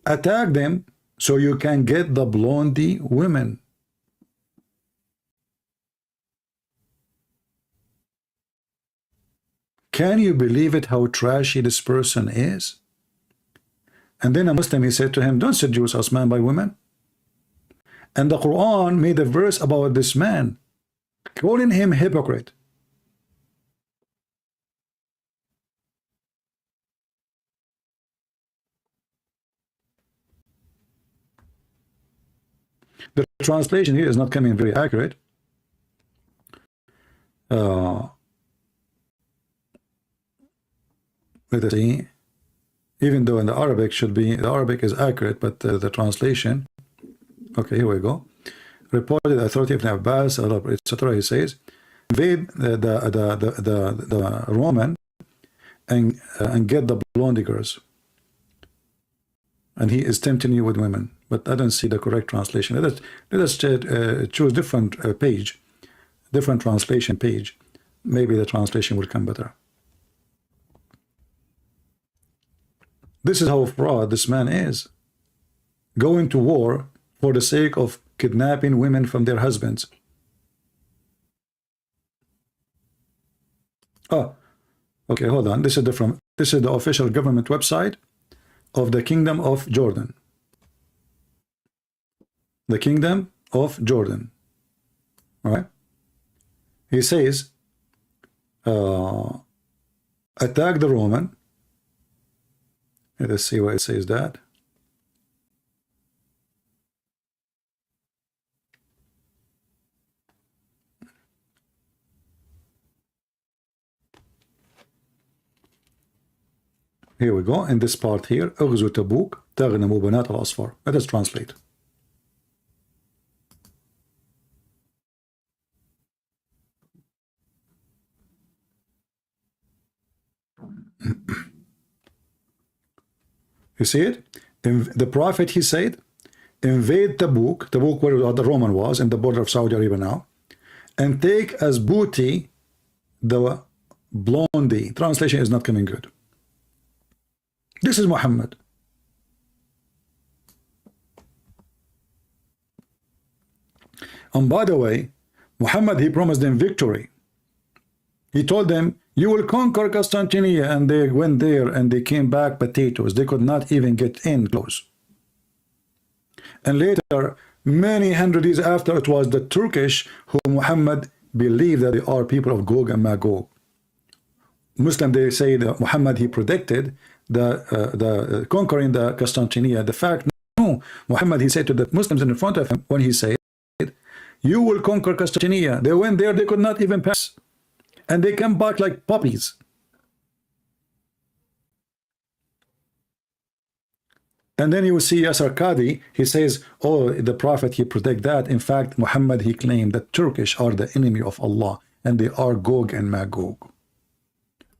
Attack them so you can get the blondie women. Can you believe it how trashy this person is? And then a Muslim, he said to him, don't seduce us, man, by women. And the Quran made a verse about this man, calling him hypocrite. The translation here is not coming very accurate. Let us see. Even though in the Arabic should be, the Arabic is accurate, but the translation. Okay, here we go. Reported authority of Abbas, etc. He says, invade the Roman and get the blondie girls. And he is tempting you with women. But I don't see the correct translation. Let us choose different page, different translation page. Maybe the translation will come better. This is how fraud this man is. Going to war for the sake of kidnapping women from their husbands. Oh, okay, hold on. This is different. This is the official government website of the Kingdom of Jordan. The Kingdom of Jordan. All right. He says, attack the Roman. Let's see where it says that. Here we go. In this part here, اغزو تبوك تغنموا بنات الأصفار. Let us translate. You see it? The prophet, he said, invade Tabuk, Tabuk where the Roman was, in the border of Saudi Arabia now, and take as booty the blondie. Translation is not coming good. This is Muhammad. And by the way, Muhammad, he promised them victory. He told them, you will conquer Constantinople, and they went there and they came back potatoes. They could not even get in close. And later, many hundred years after, it was the Turkish who Muhammad believed that they are people of Gog and Magog. Muslim, they say that Muhammad, he predicted the conquering the Constantinople. The fact, no, Muhammad, he said to the Muslims in front of him, when he said, you will conquer Constantinople. They went there, they could not even pass. And they come back like puppies. And then you will see Yasser Qadi, he says, oh, the prophet, he predict that. In fact, Muhammad, he claimed that Turkish are the enemy of Allah, and they are Gog and Magog.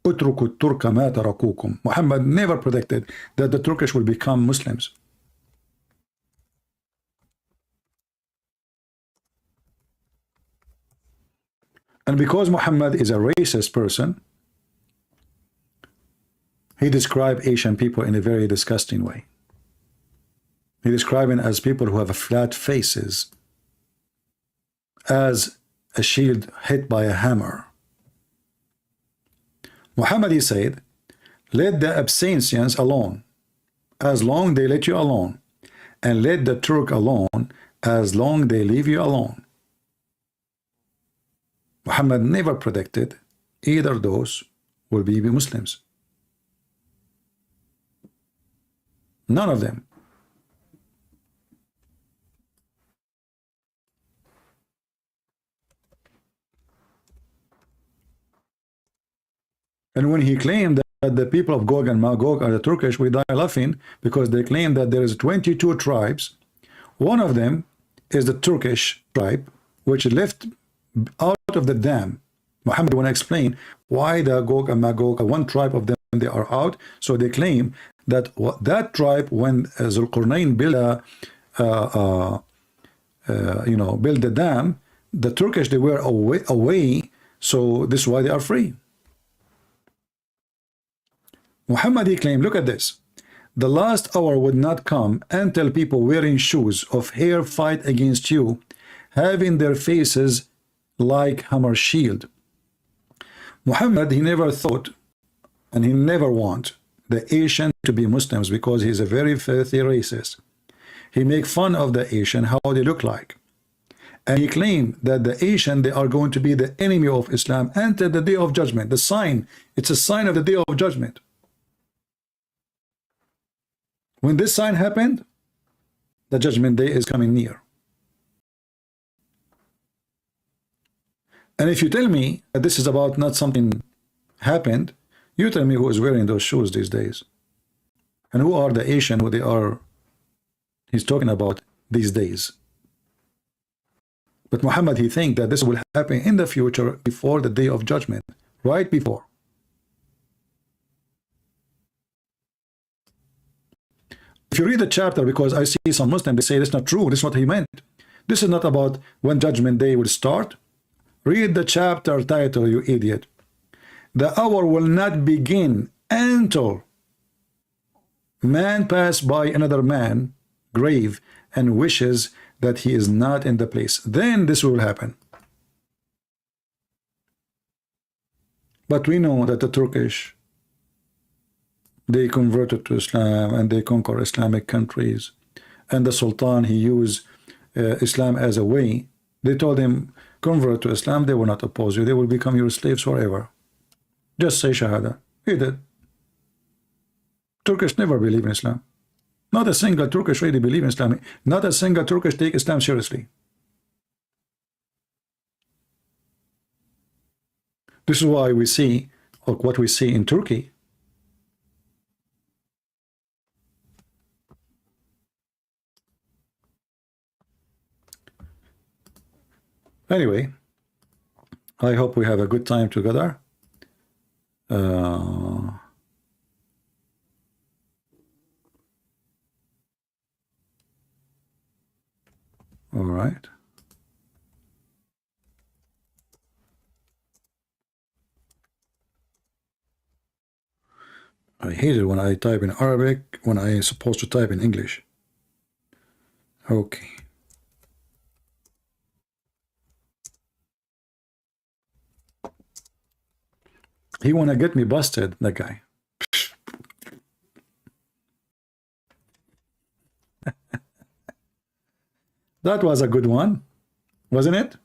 Utruku Turka ma tarakukum. Muhammad never predicted that the Turkish will become Muslims. And because Muhammad is a racist person, he described Asian people in a very disgusting way. He described them as people who have flat faces, as a shield hit by a hammer. Muhammad, he said, let the Abyssinians alone, as long they let you alone, and let the Turk alone, as long they leave you alone. Muhammad never predicted either those will be Muslims. None of them. And when he claimed that the people of Gog and Magog are the Turkish, we die laughing, because they claim that there is 22 tribes. One of them is the Turkish tribe, which left out of the dam. Muhammad want to explain why the Gog and Magog, one tribe of them, they are out. So they claim that that tribe, when Zulqarnain built build the dam, the Turkish, they were away, so this is why they are free. Muhammad, he claimed, look at this, the last hour would not come until people wearing shoes of hair fight against you, having their faces like hammer shield. Muhammad, he never thought, and he never want the Asian to be Muslims, because he's a very filthy racist. He make fun of the Asian, how they look like. And he claimed that the Asian, they are going to be the enemy of Islam until the day of judgment. The sign, it's a sign of the day of judgment. When this sign happened, the judgment day is coming near. And if you tell me that this is about not something happened, you tell me who is wearing those shoes these days. And who are the Asian who they are, he's talking about these days. But Muhammad, he think that this will happen in the future, before the day of judgment, right before. If you read the chapter, because I see some Muslims, they say that's not true, this is what he meant. This is not about when judgment day will start. Read the chapter title, you idiot. The hour will not begin until man pass by another man grave and wishes that he is not in the place. Then this will happen. But we know that the Turkish, they converted to Islam and they conquer Islamic countries. And the Sultan, he used Islam as a way. They told him, convert to Islam, they will not oppose you. They will become your slaves forever. Just say Shahada. He did. Turkish never believe in Islam. Not a single Turkish really believe in Islam. Not a single Turkish take Islam seriously. This is why we see, or what we see in Turkey. Anyway, I hope we have a good time together. All right. I hate it when I type in Arabic when I am supposed to type in English. Okay. He wanna get me busted, that guy. That was a good one, wasn't it?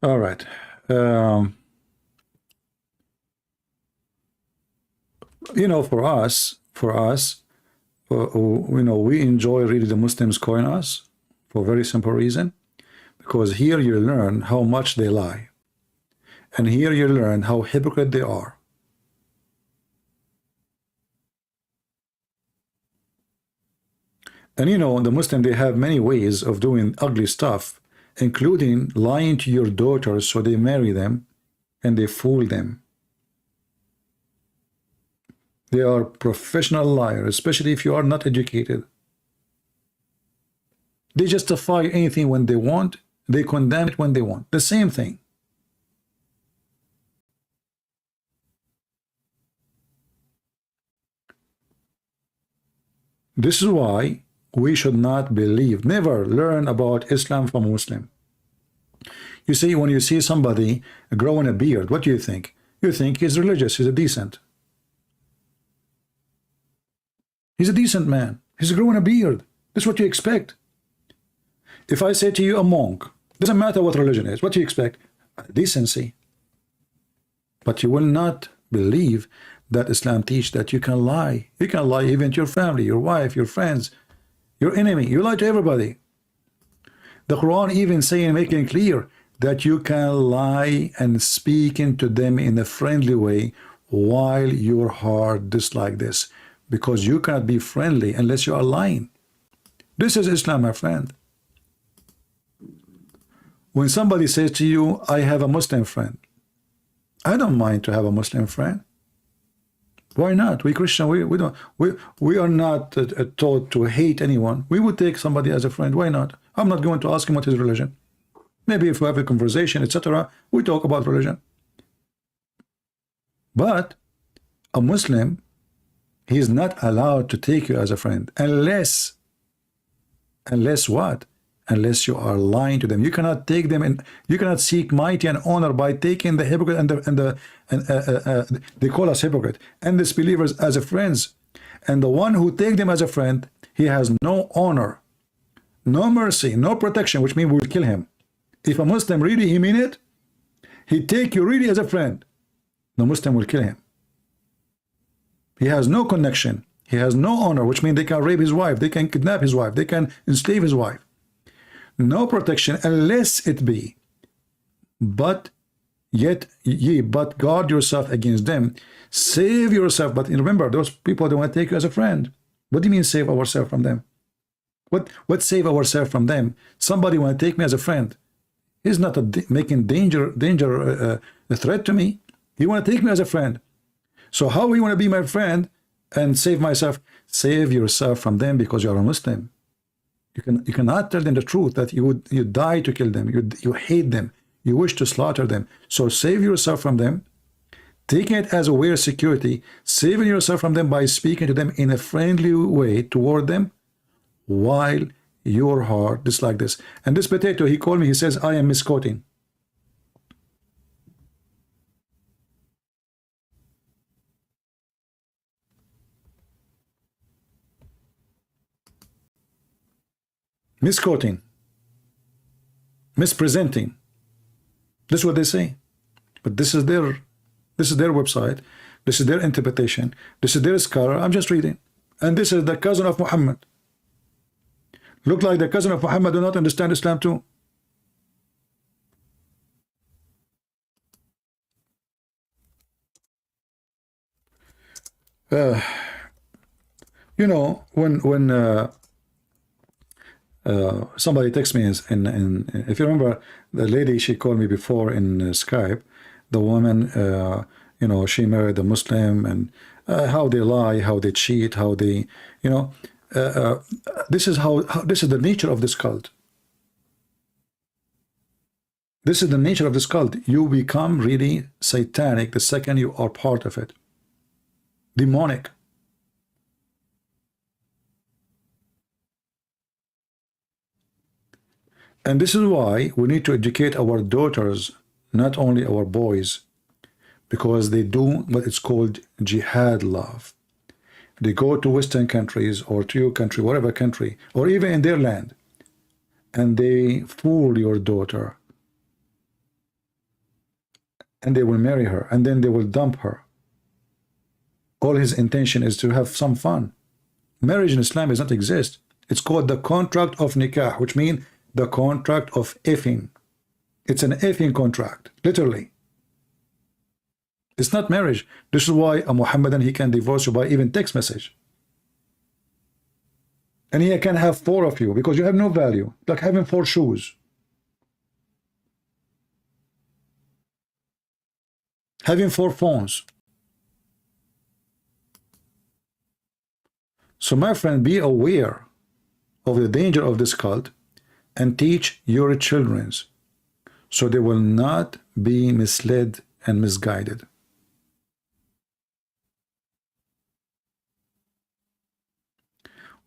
All right. You know, for us, you know, we enjoy really the Muslims calling us for a very simple reason, because here you learn how much they lie, and here you learn how hypocrite they are. And you know, the Muslim, they have many ways of doing ugly stuff, including lying to your daughters so they marry them and they fool them. They are professional liars, especially if you are not educated. They justify anything when they want, they condemn it when they want. The same thing. This is why we should not believe, never learn about Islam from a Muslim. You see, when you see somebody growing a beard, what do you think? You think he's religious, he's a decent. He's a decent man. He's growing a beard. That's what you expect. If I say to you a monk, doesn't matter what religion is, what do you expect? Decency. But you will not believe that Islam teaches that you can lie. You can lie even to your family, your wife, your friends, your enemy. You lie to everybody. The Quran even saying, making clear that you can lie and speaking to them in a friendly way while your heart dislike this, because you cannot be friendly unless you are lying. This is Islam, my friend. When somebody says to you, I have a Muslim friend, I don't mind to have a Muslim friend. Why not? We Christian, we are not taught to hate anyone. We would take somebody as a friend. Why not? I'm not going to ask him what his religion. Maybe if we have a conversation, etc., we talk about religion. But a Muslim, he is not allowed to take you as a friend unless what? Unless you are lying to them. You cannot take them, and you cannot seek mighty and honor by taking the hypocrite and they call us hypocrite and disbelievers as a friends. And the one who take them as a friend, he has no honor, no mercy, no protection, which means we will kill him. If a Muslim really he mean it, he take you really as a friend, the Muslim will kill him. He has no connection, he has no honor, which means they can rape his wife, they can kidnap his wife, they can enslave his wife. No protection unless it be, but yet ye but guard yourself against them, save yourself. But remember, those people don't want to take you as a friend. What do you mean save ourselves from them? What save ourselves from them? Somebody want to take me as a friend. He's not making a threat to me. He want to take me as a friend. So how you want to be my friend and save myself? Save yourself from them because you are a Muslim. You cannot tell them the truth that you die to kill them. You hate them. You wish to slaughter them. So save yourself from them. Taking it as a way of security, saving yourself from them by speaking to them in a friendly way toward them, while your heart is like this. And this potato, he called me, he says, I am misquoting. Misquoting. Mispresenting. This is what they say. But this is their website. This is their interpretation. This is their scholar. I'm just reading. And this is the cousin of Muhammad. Look like the cousin of Muhammad do not understand Islam too. You know, when somebody texts me in if you remember the lady, she called me before in Skype, the woman, you know, she married a Muslim, and how they lie, how they cheat, how they, you know, this is how this is the nature of this cult. This is the nature of this cult. You become really satanic the second you are part of it. Demonic. And this is why we need to educate our daughters, not only our boys, because they do what it's called jihad love. They go to Western countries or to your country, whatever country, or even in their land, and they fool your daughter. And they will marry her, and then they will dump her. All his intention is to have some fun. Marriage in Islam does not exist. It's called the contract of nikah, which means the contract of effing. It's an effing contract, literally. It's not marriage. This is why a Muhammadan, he can divorce you by even text message. And he can have 4 of you because you have no value, like having 4 shoes. Having 4 phones. So my friend, be aware of the danger of this cult and teach your children so they will not be misled and misguided.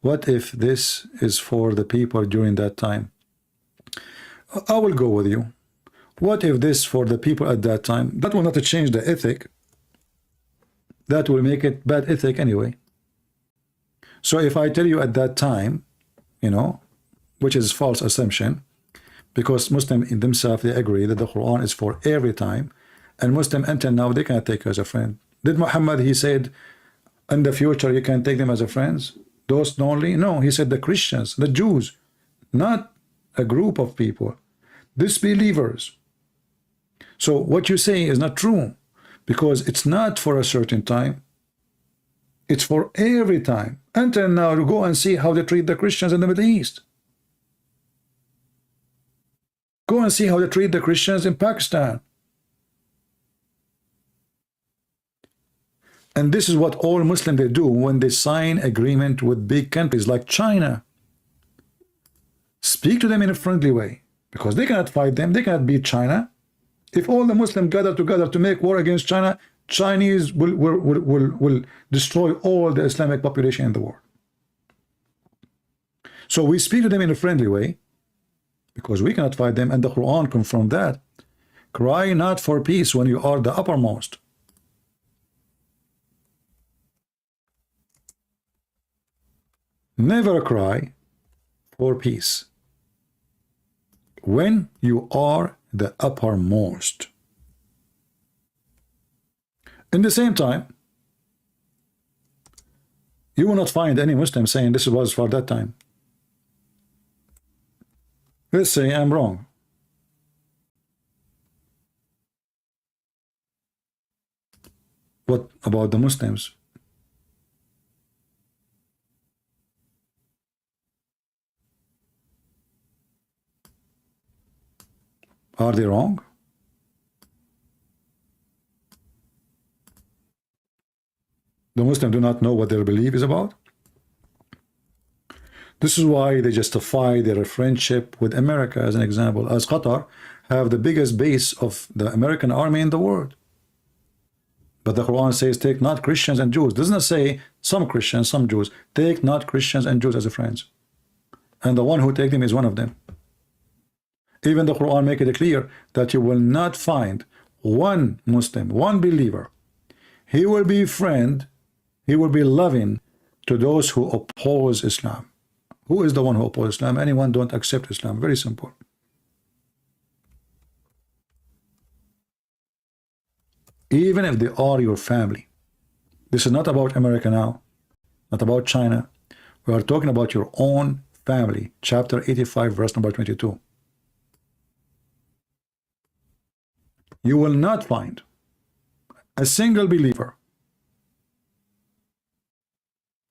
What if this is for the people during that time? I will go with you. What if this for the people at that time? That will not change the ethic. That will make it bad ethic anyway. So if I tell you at that time, you know, which is false assumption, because Muslims in themselves, they agree that the Quran is for every time, and Muslim until now, they cannot take you as a friend. Did Muhammad, he said, in the future, you can take them as a friends? Those only? No, he said the Christians, the Jews, not a group of people, disbelievers. So what you say is not true, because it's not for a certain time. It's for every time. Until now, to go and see how they treat the Christians in the Middle East. Go and see how they treat the Christians in Pakistan. And this is what all Muslims they do when they sign agreement with big countries like China. Speak to them in a friendly way, because they cannot fight them. They cannot beat China. If all the Muslims gather together to make war against China, Chinese will destroy all the Islamic population in the world. So we speak to them in a friendly way, because we cannot fight them, and the Quran confirmed that. Cry not for peace when you are the uppermost. Never cry for peace when you are the uppermost. In the same time, you will not find any Muslim saying this was for that time. Let's say I'm wrong. What about the Muslims? Are they wrong? The Muslims do not know what their belief is about. This is why they justify their friendship with America, as an example, as Qatar have the biggest base of the American army in the world. But the Quran says, take not Christians and Jews. It doesn't say some Christians, some Jews. Take not Christians and Jews as friends. And the one who take them is one of them. Even the Quran make it clear that you will not find one Muslim, one believer. He will be friend, he will be loving to those who oppose Islam. Who is the one who opposes Islam? Anyone don't accept Islam. Very simple. Even if they are your family. This is not about America now, not about China. We are talking about your own family. Chapter 85, verse number 22. You will not find a single believer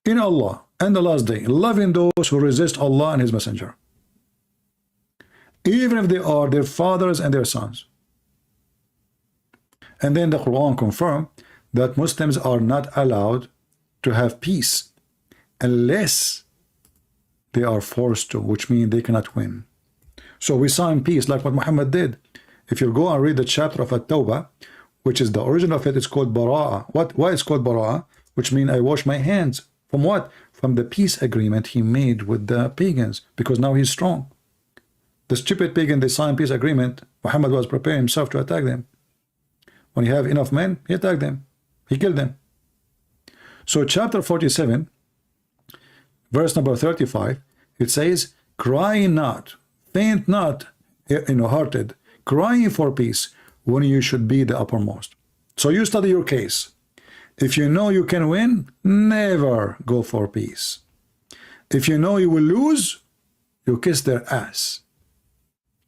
in Allah and the last day loving those who resist Allah and His Messenger, even if they are their fathers and their sons. And then the Quran confirms that Muslims are not allowed to have peace unless they are forced to, which means they cannot win. So we sign peace like what Muhammad did. If you go and read the chapter of At-Tawbah, which is the origin of it, it's called Bara'ah. Why it's called Bara'ah? Which means I wash my hands. From what? From the peace agreement he made with the pagans, because now he's strong. The stupid pagan, they signed peace agreement. Muhammad was preparing himself to attack them. When he have enough men, he attacked them. He killed them. So chapter 47, verse number 35, it says, cry not, faint not, hearted, crying for peace when you should be the uppermost. So you study your case. If you know you can win, never go for peace. If you know you will lose, you kiss their ass.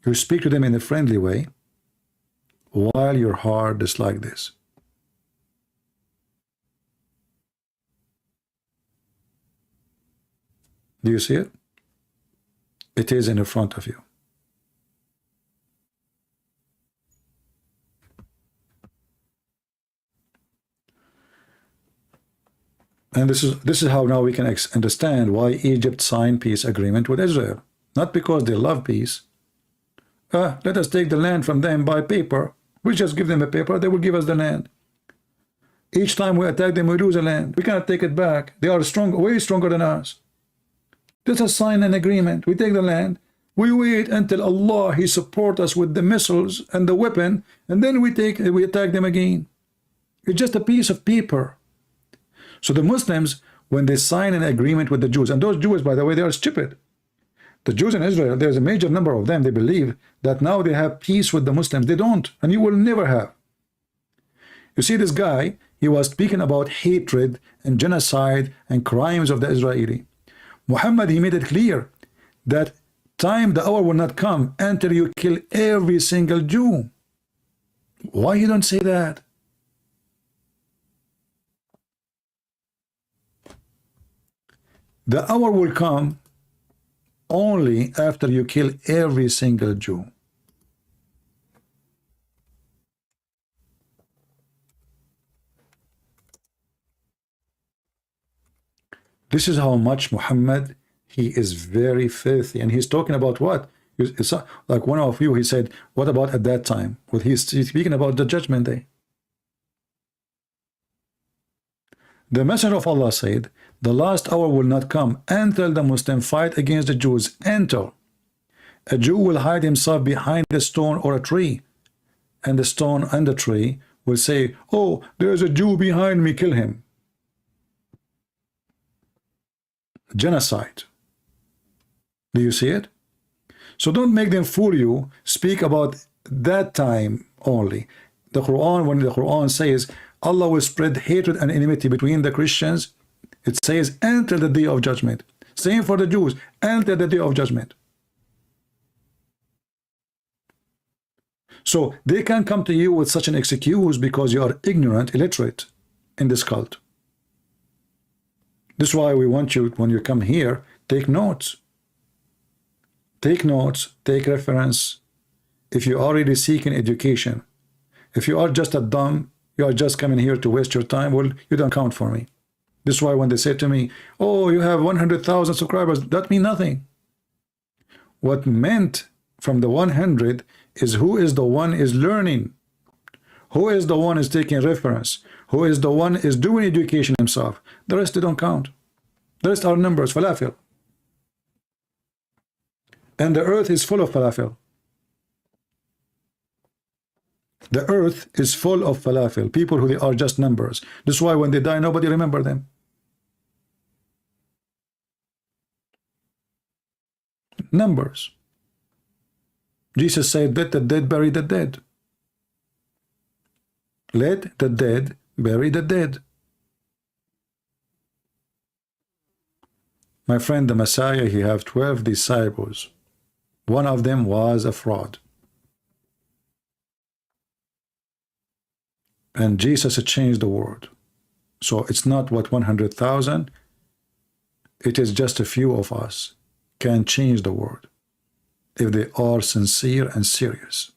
You speak to them in a friendly way while your heart is like this. Do you see it? It is in front of you. And this is how now we can understand why Egypt signed peace agreement with Israel. Not because they love peace. Let us take the land from them by paper. We just give them a paper, they will give us the land. Each time we attack them, we lose the land. We cannot take it back. They are strong, way stronger than us. Let us sign an agreement. We take the land. We wait until Allah, He support us with the missiles and the weapon, and then we attack them again. It's just a piece of paper. So the Muslims, when they sign an agreement with the Jews, and those Jews, by the way, they are stupid. The Jews in Israel, there's a major number of them, they believe that now they have peace with the Muslims. They don't, and you will never have. You see this guy, he was speaking about hatred and genocide and crimes of the Israeli. Muhammad, he made it clear that the hour will not come until you kill every single Jew. Why you don't say that? The hour will come only after you kill every single Jew. This is how much Muhammad, he is very filthy. And he's talking about what? It's like one of you, he said, what about at that time? Well, he's speaking about the judgment day. The Messenger of Allah said, the last hour will not come until the Muslim fight against the Jews, until a Jew will hide himself behind a stone or a tree, and the stone and the tree will say, oh, there's a Jew behind me, kill him. Genocide. Do you see it? So don't make them fool you. Speak about that time only. The Quran, when the Quran says Allah will spread hatred and enmity between the Christians, it says until the day of judgment. Same for the Jews, until the day of judgment. So they can come to you with such an excuse because you are ignorant, illiterate in this cult. This is why we want you, when you come here, take notes. Take notes, take reference. If you are already seeking education, if you are just a dumb, you are just coming here to waste your time, well, you don't count for me. This is why when they say to me, oh, you have 100,000 subscribers, that means nothing. What meant from the 100 is who is the one is learning, who is the one is taking reference, who is the one is doing education himself. The rest they don't count. The rest are numbers, falafel. And the earth is full of falafel. The earth is full of falafel, people who they are just numbers. This is why when they die, nobody remember them. Numbers. Jesus said, let the dead bury the dead. Let the dead bury the dead. My friend, the Messiah, he have 12 disciples. One of them was a fraud. And Jesus changed the world. So it's not what 100,000, it is just a few of us can change the world if they are sincere and serious.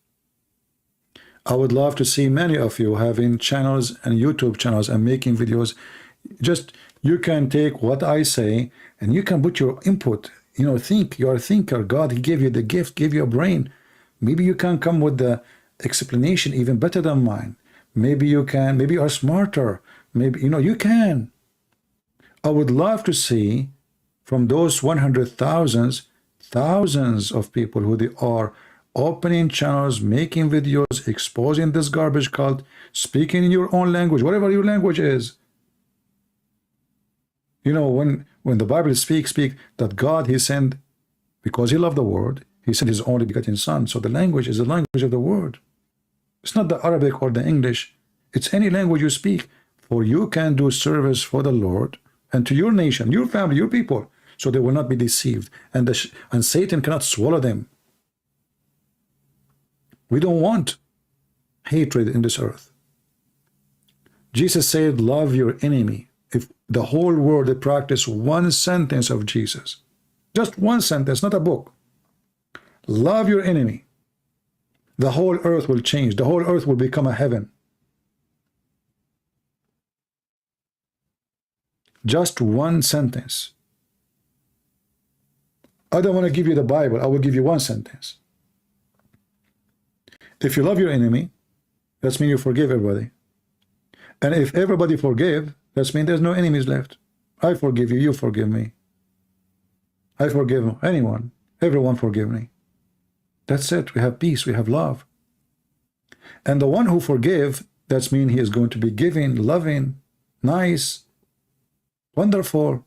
I would love to see many of you having channels and YouTube channels and making videos. Just you can take what I say and you can put your input. You know, think, you're a thinker. God, he gave you the gift, gave you a brain. Maybe you can come with the explanation even better than mine. Maybe you can, maybe you are smarter. Maybe, you know, you can. I would love to see from those 100,000, thousands of people who they are opening channels, making videos, exposing this garbage cult, speaking in your own language, whatever your language is. You know, when the Bible speaks that God, he sent, because he loved the world, he sent his only begotten son. So the language is the language of the word. It's not the Arabic or the English. It's any language you speak. For you can do service for the Lord and to your nation, your family, your people, so they will not be deceived. And Satan cannot swallow them. We don't want hatred in this earth. Jesus said, love your enemy. If the whole world they practice one sentence of Jesus, just one sentence, not a book, love your enemy, the whole earth will change. The whole earth will become a heaven. Just one sentence. I don't want to give you the Bible. I will give you one sentence. If you love your enemy, that means you forgive everybody. And if everybody forgive, that means there's no enemies left. I forgive you, you forgive me. I forgive anyone. Everyone forgive me. That's it. We have peace. We have love. And the one who forgive, that means he is going to be giving, loving, nice, wonderful.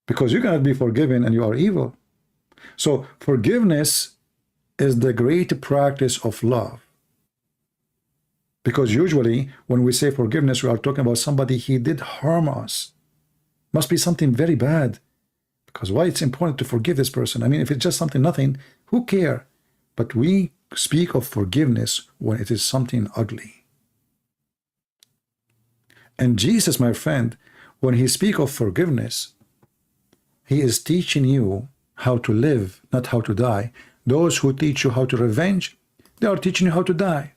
Because you cannot be forgiven and you are evil. So forgiveness is the great practice of love. Because usually when we say forgiveness, we are talking about somebody he did harm us. Must be something very bad. Because why it's important to forgive this person? I mean, if it's just something nothing, who care? But we speak of forgiveness when it is something ugly. And Jesus, my friend, when he speaks of forgiveness, he is teaching you how to live, not how to die. Those who teach you how to revenge, they are teaching you how to die.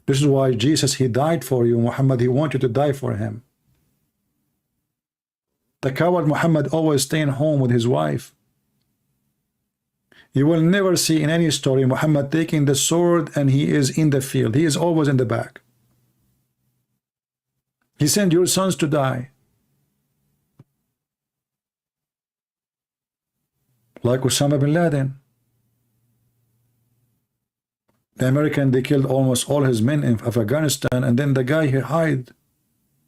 This is why Jesus, he died for you. Muhammad, he wanted you to die for him. The coward Muhammad always staying home with his wife. You will never see in any story Muhammad taking the sword and he is in the field. He is always in the back. He sent your sons to die. Like Osama bin Laden. The American, they killed almost all his men in Afghanistan, and then the guy, he hid.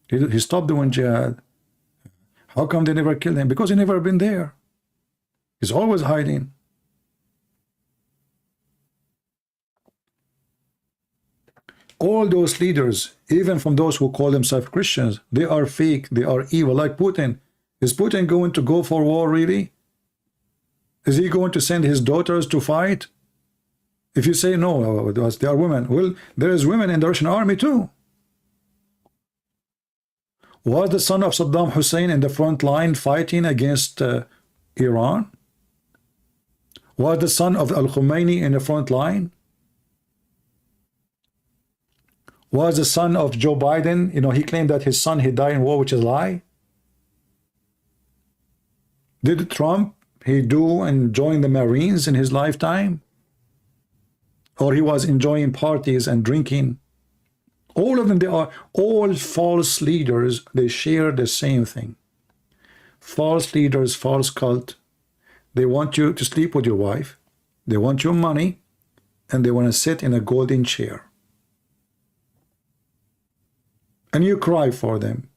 He stopped doing jihad. How come they never killed him? Because he never been there. He's always hiding. All those leaders, even from those who call themselves Christians, they are fake, they are evil, like Putin. Is Putin going to go for war, really? Is he going to send his daughters to fight? If you say no, they are women. Well, there is women in the Russian army too. Was the son of Saddam Hussein in the front line fighting against Iran? Was the son of Al-Khomeini in the front line? was the son of Joe Biden. You know, he claimed that his son, he died in war, which is a lie. Did Trump, he do and join the Marines in his lifetime? Or he was enjoying parties and drinking? All of them, they are all false leaders. They share the same thing. False leaders, false cult. They want you to sleep with your wife. They want your money. And they want to sit in a golden chair. And you cry for them.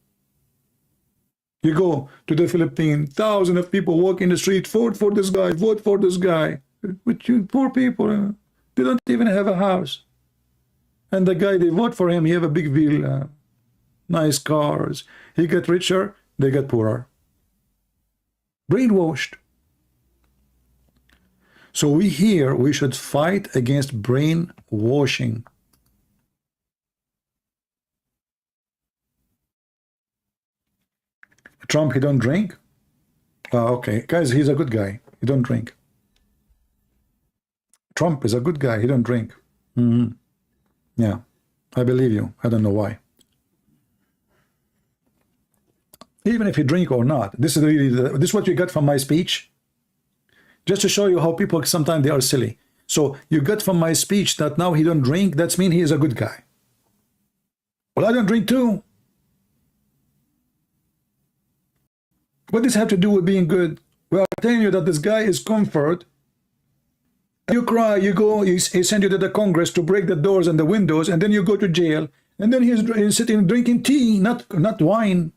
You go to the Philippines, thousands of people walk in the street, vote for this guy, vote for this guy. But you poor people, they don't even have a house. And the guy, they vote for him, he have a big villa, nice cars. He get richer, they get poorer. Brainwashed. So we here, we should fight against brainwashing. Trump, he don't drink? Okay, guys, he's a good guy. He don't drink. Trump is a good guy. He don't drink. Yeah, I believe you. I don't know why. Even if he drink or not, this is really this is what you got from my speech. Just to show you how people sometimes they are silly. So you got from my speech that now he don't drink. That's mean he is a good guy. Well, I don't drink too. What does this have to do with being good? We are telling you that this guy is comfort. You cry, you go, he send you to the Congress to break the doors and the windows, and then you go to jail, and then he's sitting drinking tea, not wine.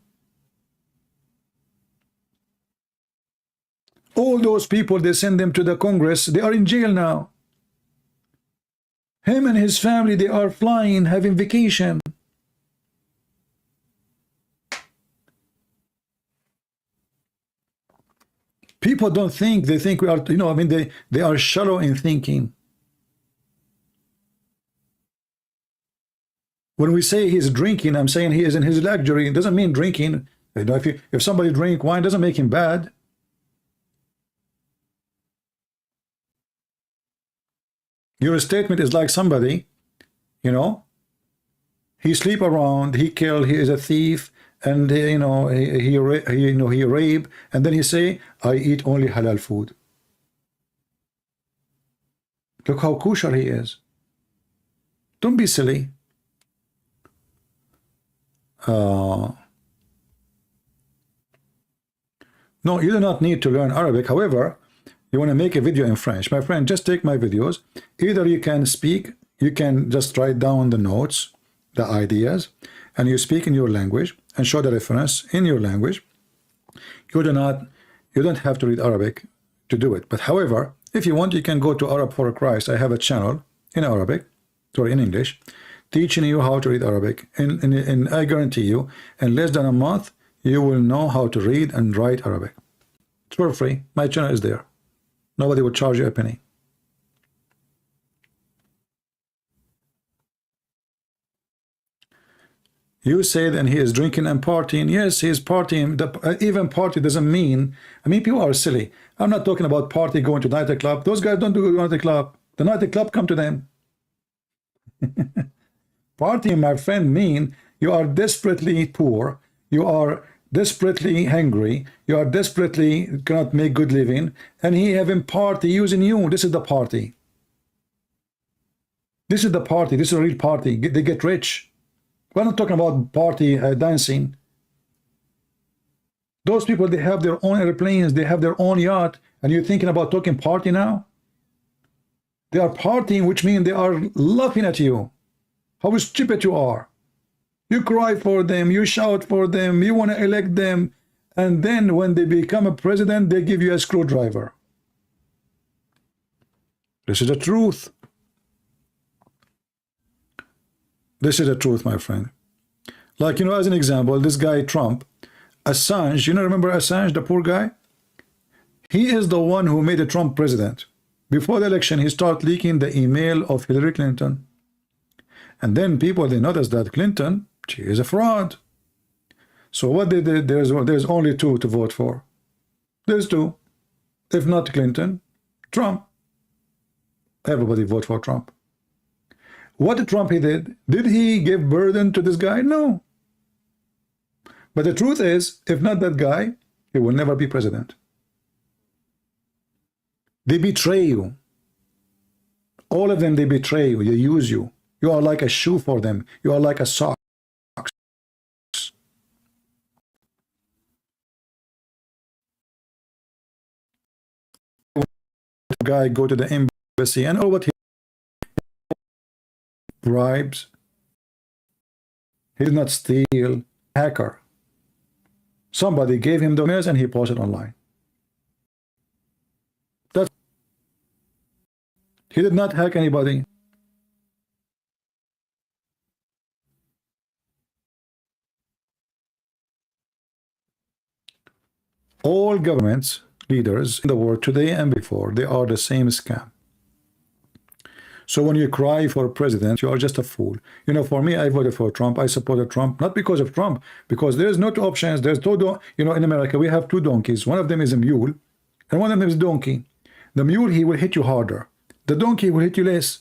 All those people, they send them to the Congress, they are in jail now. Him and his family, they are flying, having vacation. People don't think, they think we are, you know, I mean, they are shallow in thinking. When we say he's drinking, I'm saying he is in his luxury. It doesn't mean drinking. You know, if somebody drink wine, doesn't make him bad. Your statement is like somebody, you know, he sleep around, he kill, he is a thief, and you know he rape, and then he say, I eat only halal food. Look how kosher he is. Don't be silly. No, you do not need to learn Arabic. However, you want to make a video in French, my friend, just take my videos. Either you can speak, you can just write down the notes, the ideas, and you speak in your language and show the reference in your language. You don't have to read Arabic to do it. But however, if you want, you can go to Arab for Christ. I have a channel in Arabic, sorry, in English, teaching you how to read Arabic. And I guarantee you, in less than a month, you will know how to read and write Arabic. It's for free. My channel is there. Nobody will charge you a penny. You say then he is drinking and partying. Yes, he is partying. Even party doesn't mean, I mean, people are silly. I'm not talking about party going to nightclub. Those guys don't do nightclub. The nightclub come to them. Partying, my friend, mean you are desperately poor. You are desperately hungry. You are desperately cannot make good living. And he having party using you. This is the party. This is the party. This is a real party. They get rich. We're not talking about party dancing. Those people, they have their own airplanes, they have their own yacht, and you're thinking about talking party now? They are partying, which means they are laughing at you. How stupid you are. You cry for them, you shout for them, you want to elect them, and then when they become a president, they give you a screwdriver. This is the truth. This is the truth, my friend. Like, you know, as an example, this guy Trump, Assange, you know, remember Assange, the poor guy? He is the one who made the Trump president. Before the election, he started leaking the email of Hillary Clinton. And then people, they noticed that Clinton, she is a fraud. So what they did, there's only two to vote for. There's two. If not Clinton, Trump. Everybody vote for Trump. What did Trump he did? Did he give burden to this guy? No. But the truth is, if not that guy, he will never be president. They betray you. All of them, they betray you. They use you. You are like a shoe for them. You are like a sock. Guy go to the embassy and what he bribes. He did not steal. Hacker. Somebody gave him the emails and he posted online. That's, he did not hack anybody. All governments, leaders in the world today and before, they are the same scam. So when you cry for a president, you are just a fool. You know, for me, I voted for Trump. I supported Trump, not because of Trump, because there's no two options. There's two, you know, in America, we have two donkeys. One of them is a mule, and one of them is a donkey. The mule, he will hit you harder. The donkey will hit you less.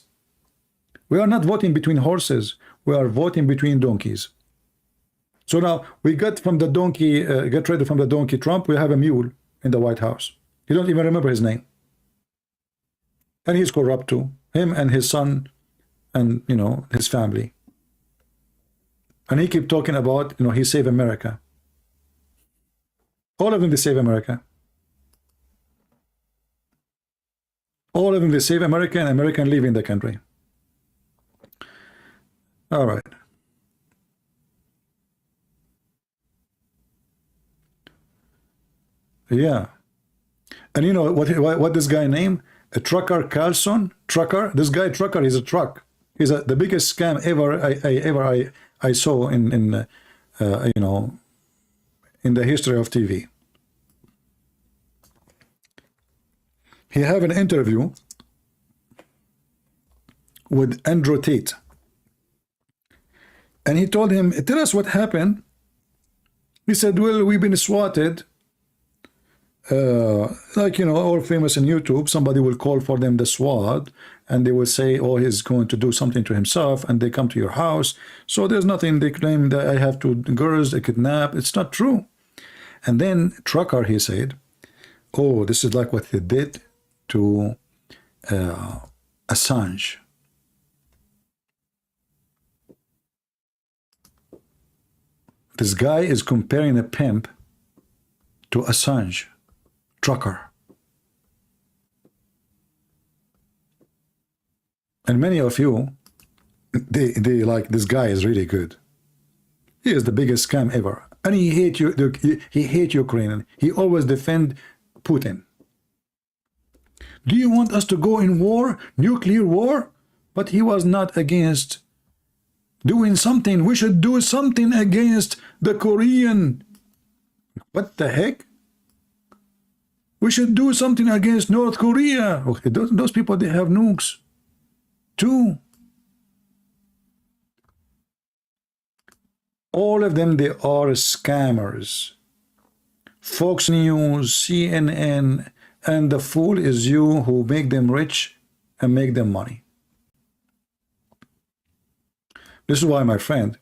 We are not voting between horses. We are voting between donkeys. So now we got from the donkey, get rid from the donkey Trump. We have a mule in the White House. You don't even remember his name. And he's corrupt too. Him and his son and, you know, his family. And he keep talking about, you know, he saved America. All of them, they save America. All of them, they save America and American leaving the country. All right. Yeah. And you know what this guy named? A trucker Carlson, trucker. This guy trucker is a truck. He's the biggest scam ever I saw in you know, in the history of TV. He have an interview with Andrew Tate, and he told him, "Tell us what happened." He said, "Well, we've been swatted." Like, you know, all famous on YouTube, somebody will call for them the SWAT, and they will say, oh, he's going to do something to himself, and they come to your house. So there's nothing. They claim that I have two girls, they kidnap. It's not true. And then trucker, he said, oh, this is like what he did to Assange. This guy is comparing a pimp to Assange. Trucker. And many of you, they like, this guy is really good. He is the biggest scam ever. And he hate you, he hate Ukraine. He always defend Putin. Do you want us to go in war, nuclear war? But he was not against doing something. We should do something against the Korean. What the heck? We should do something against North Korea. Okay, those people, they have nukes too. All of them, they are scammers. Fox News, CNN, and the fool is you who make them rich and make them money. This is why, my friend,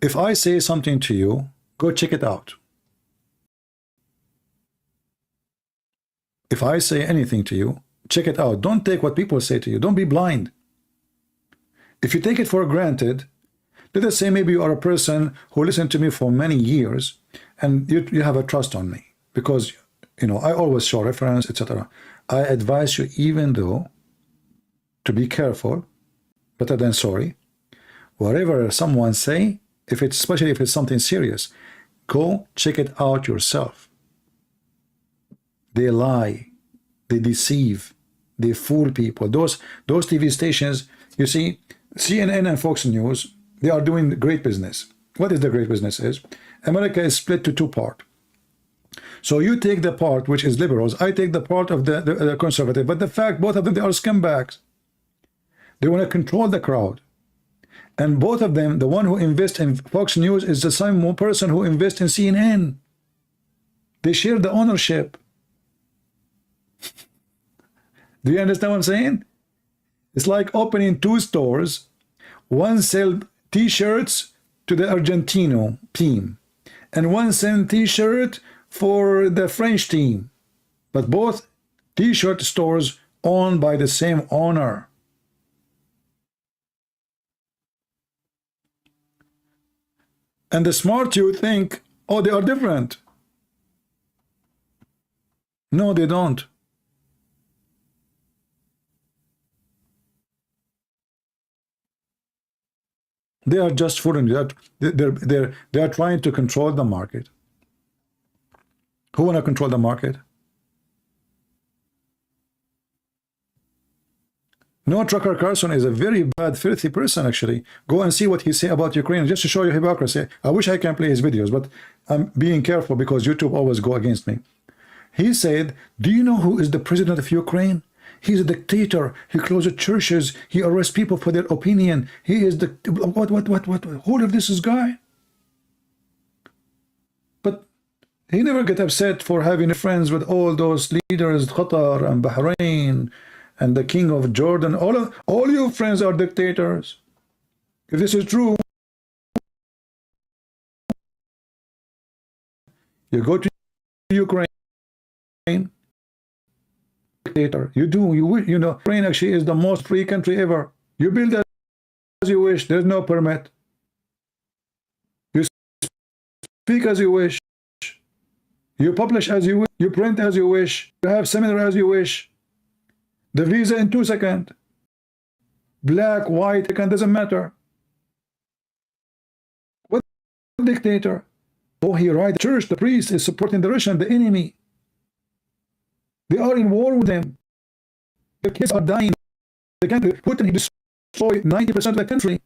if I say something to you, go check it out. If I say anything to you, check it out. Don't take what people say to you. Don't be blind. If you take it for granted, let us say maybe you are a person who listened to me for many years and you have a trust on me because, you know, I always show reference, etc. I advise you, even though, to be careful, better than sorry. Whatever someone say, especially if it's something serious, go check it out yourself. They lie, they deceive, they fool people. Those TV stations, you see, CNN and Fox News, they are doing great business. What is the great business is? America is split to two parts. So you take the part which is liberals, I take the part of the conservative, but the fact both of them, they are scumbags. They want to control the crowd. And both of them, the one who invests in Fox News is the same person who invests in CNN. They share the ownership. Do you understand what I'm saying? It's like opening two stores. One sell t-shirts to the Argentino team, and one sell t-shirt for the French team. But both t-shirt stores owned by the same owner. And the smart you think, oh, they are different. No, they don't. They are just fooling. They are trying to control the market. Who want to control the market? No, Tucker Carlson is a very bad, filthy person, actually. Go and see what he say about Ukraine, just to show you hypocrisy. I wish I can play his videos, but I'm being careful because YouTube always go against me. He said, do you know who is the president of Ukraine? He's a dictator. He closes churches. He arrests people for their opinion. He is the... What? Who of this is guy? But he never get upset for having friends with all those leaders, Qatar and Bahrain, and the king of Jordan. All your friends are dictators. If this is true, you go to Ukraine, dictator. You know, Ukraine actually is the most free country ever. You build as you wish. There's no permit. You speak as you wish. You publish as you wish. You print as you wish. You have seminar as you wish. The visa in 2 seconds. Black, white, doesn't matter. What dictator? Oh, he right. The church, the priest is supporting the Russian, the enemy. They are in war with them. The kids are dying. They can't. Putin, he destroyed 90% of the country.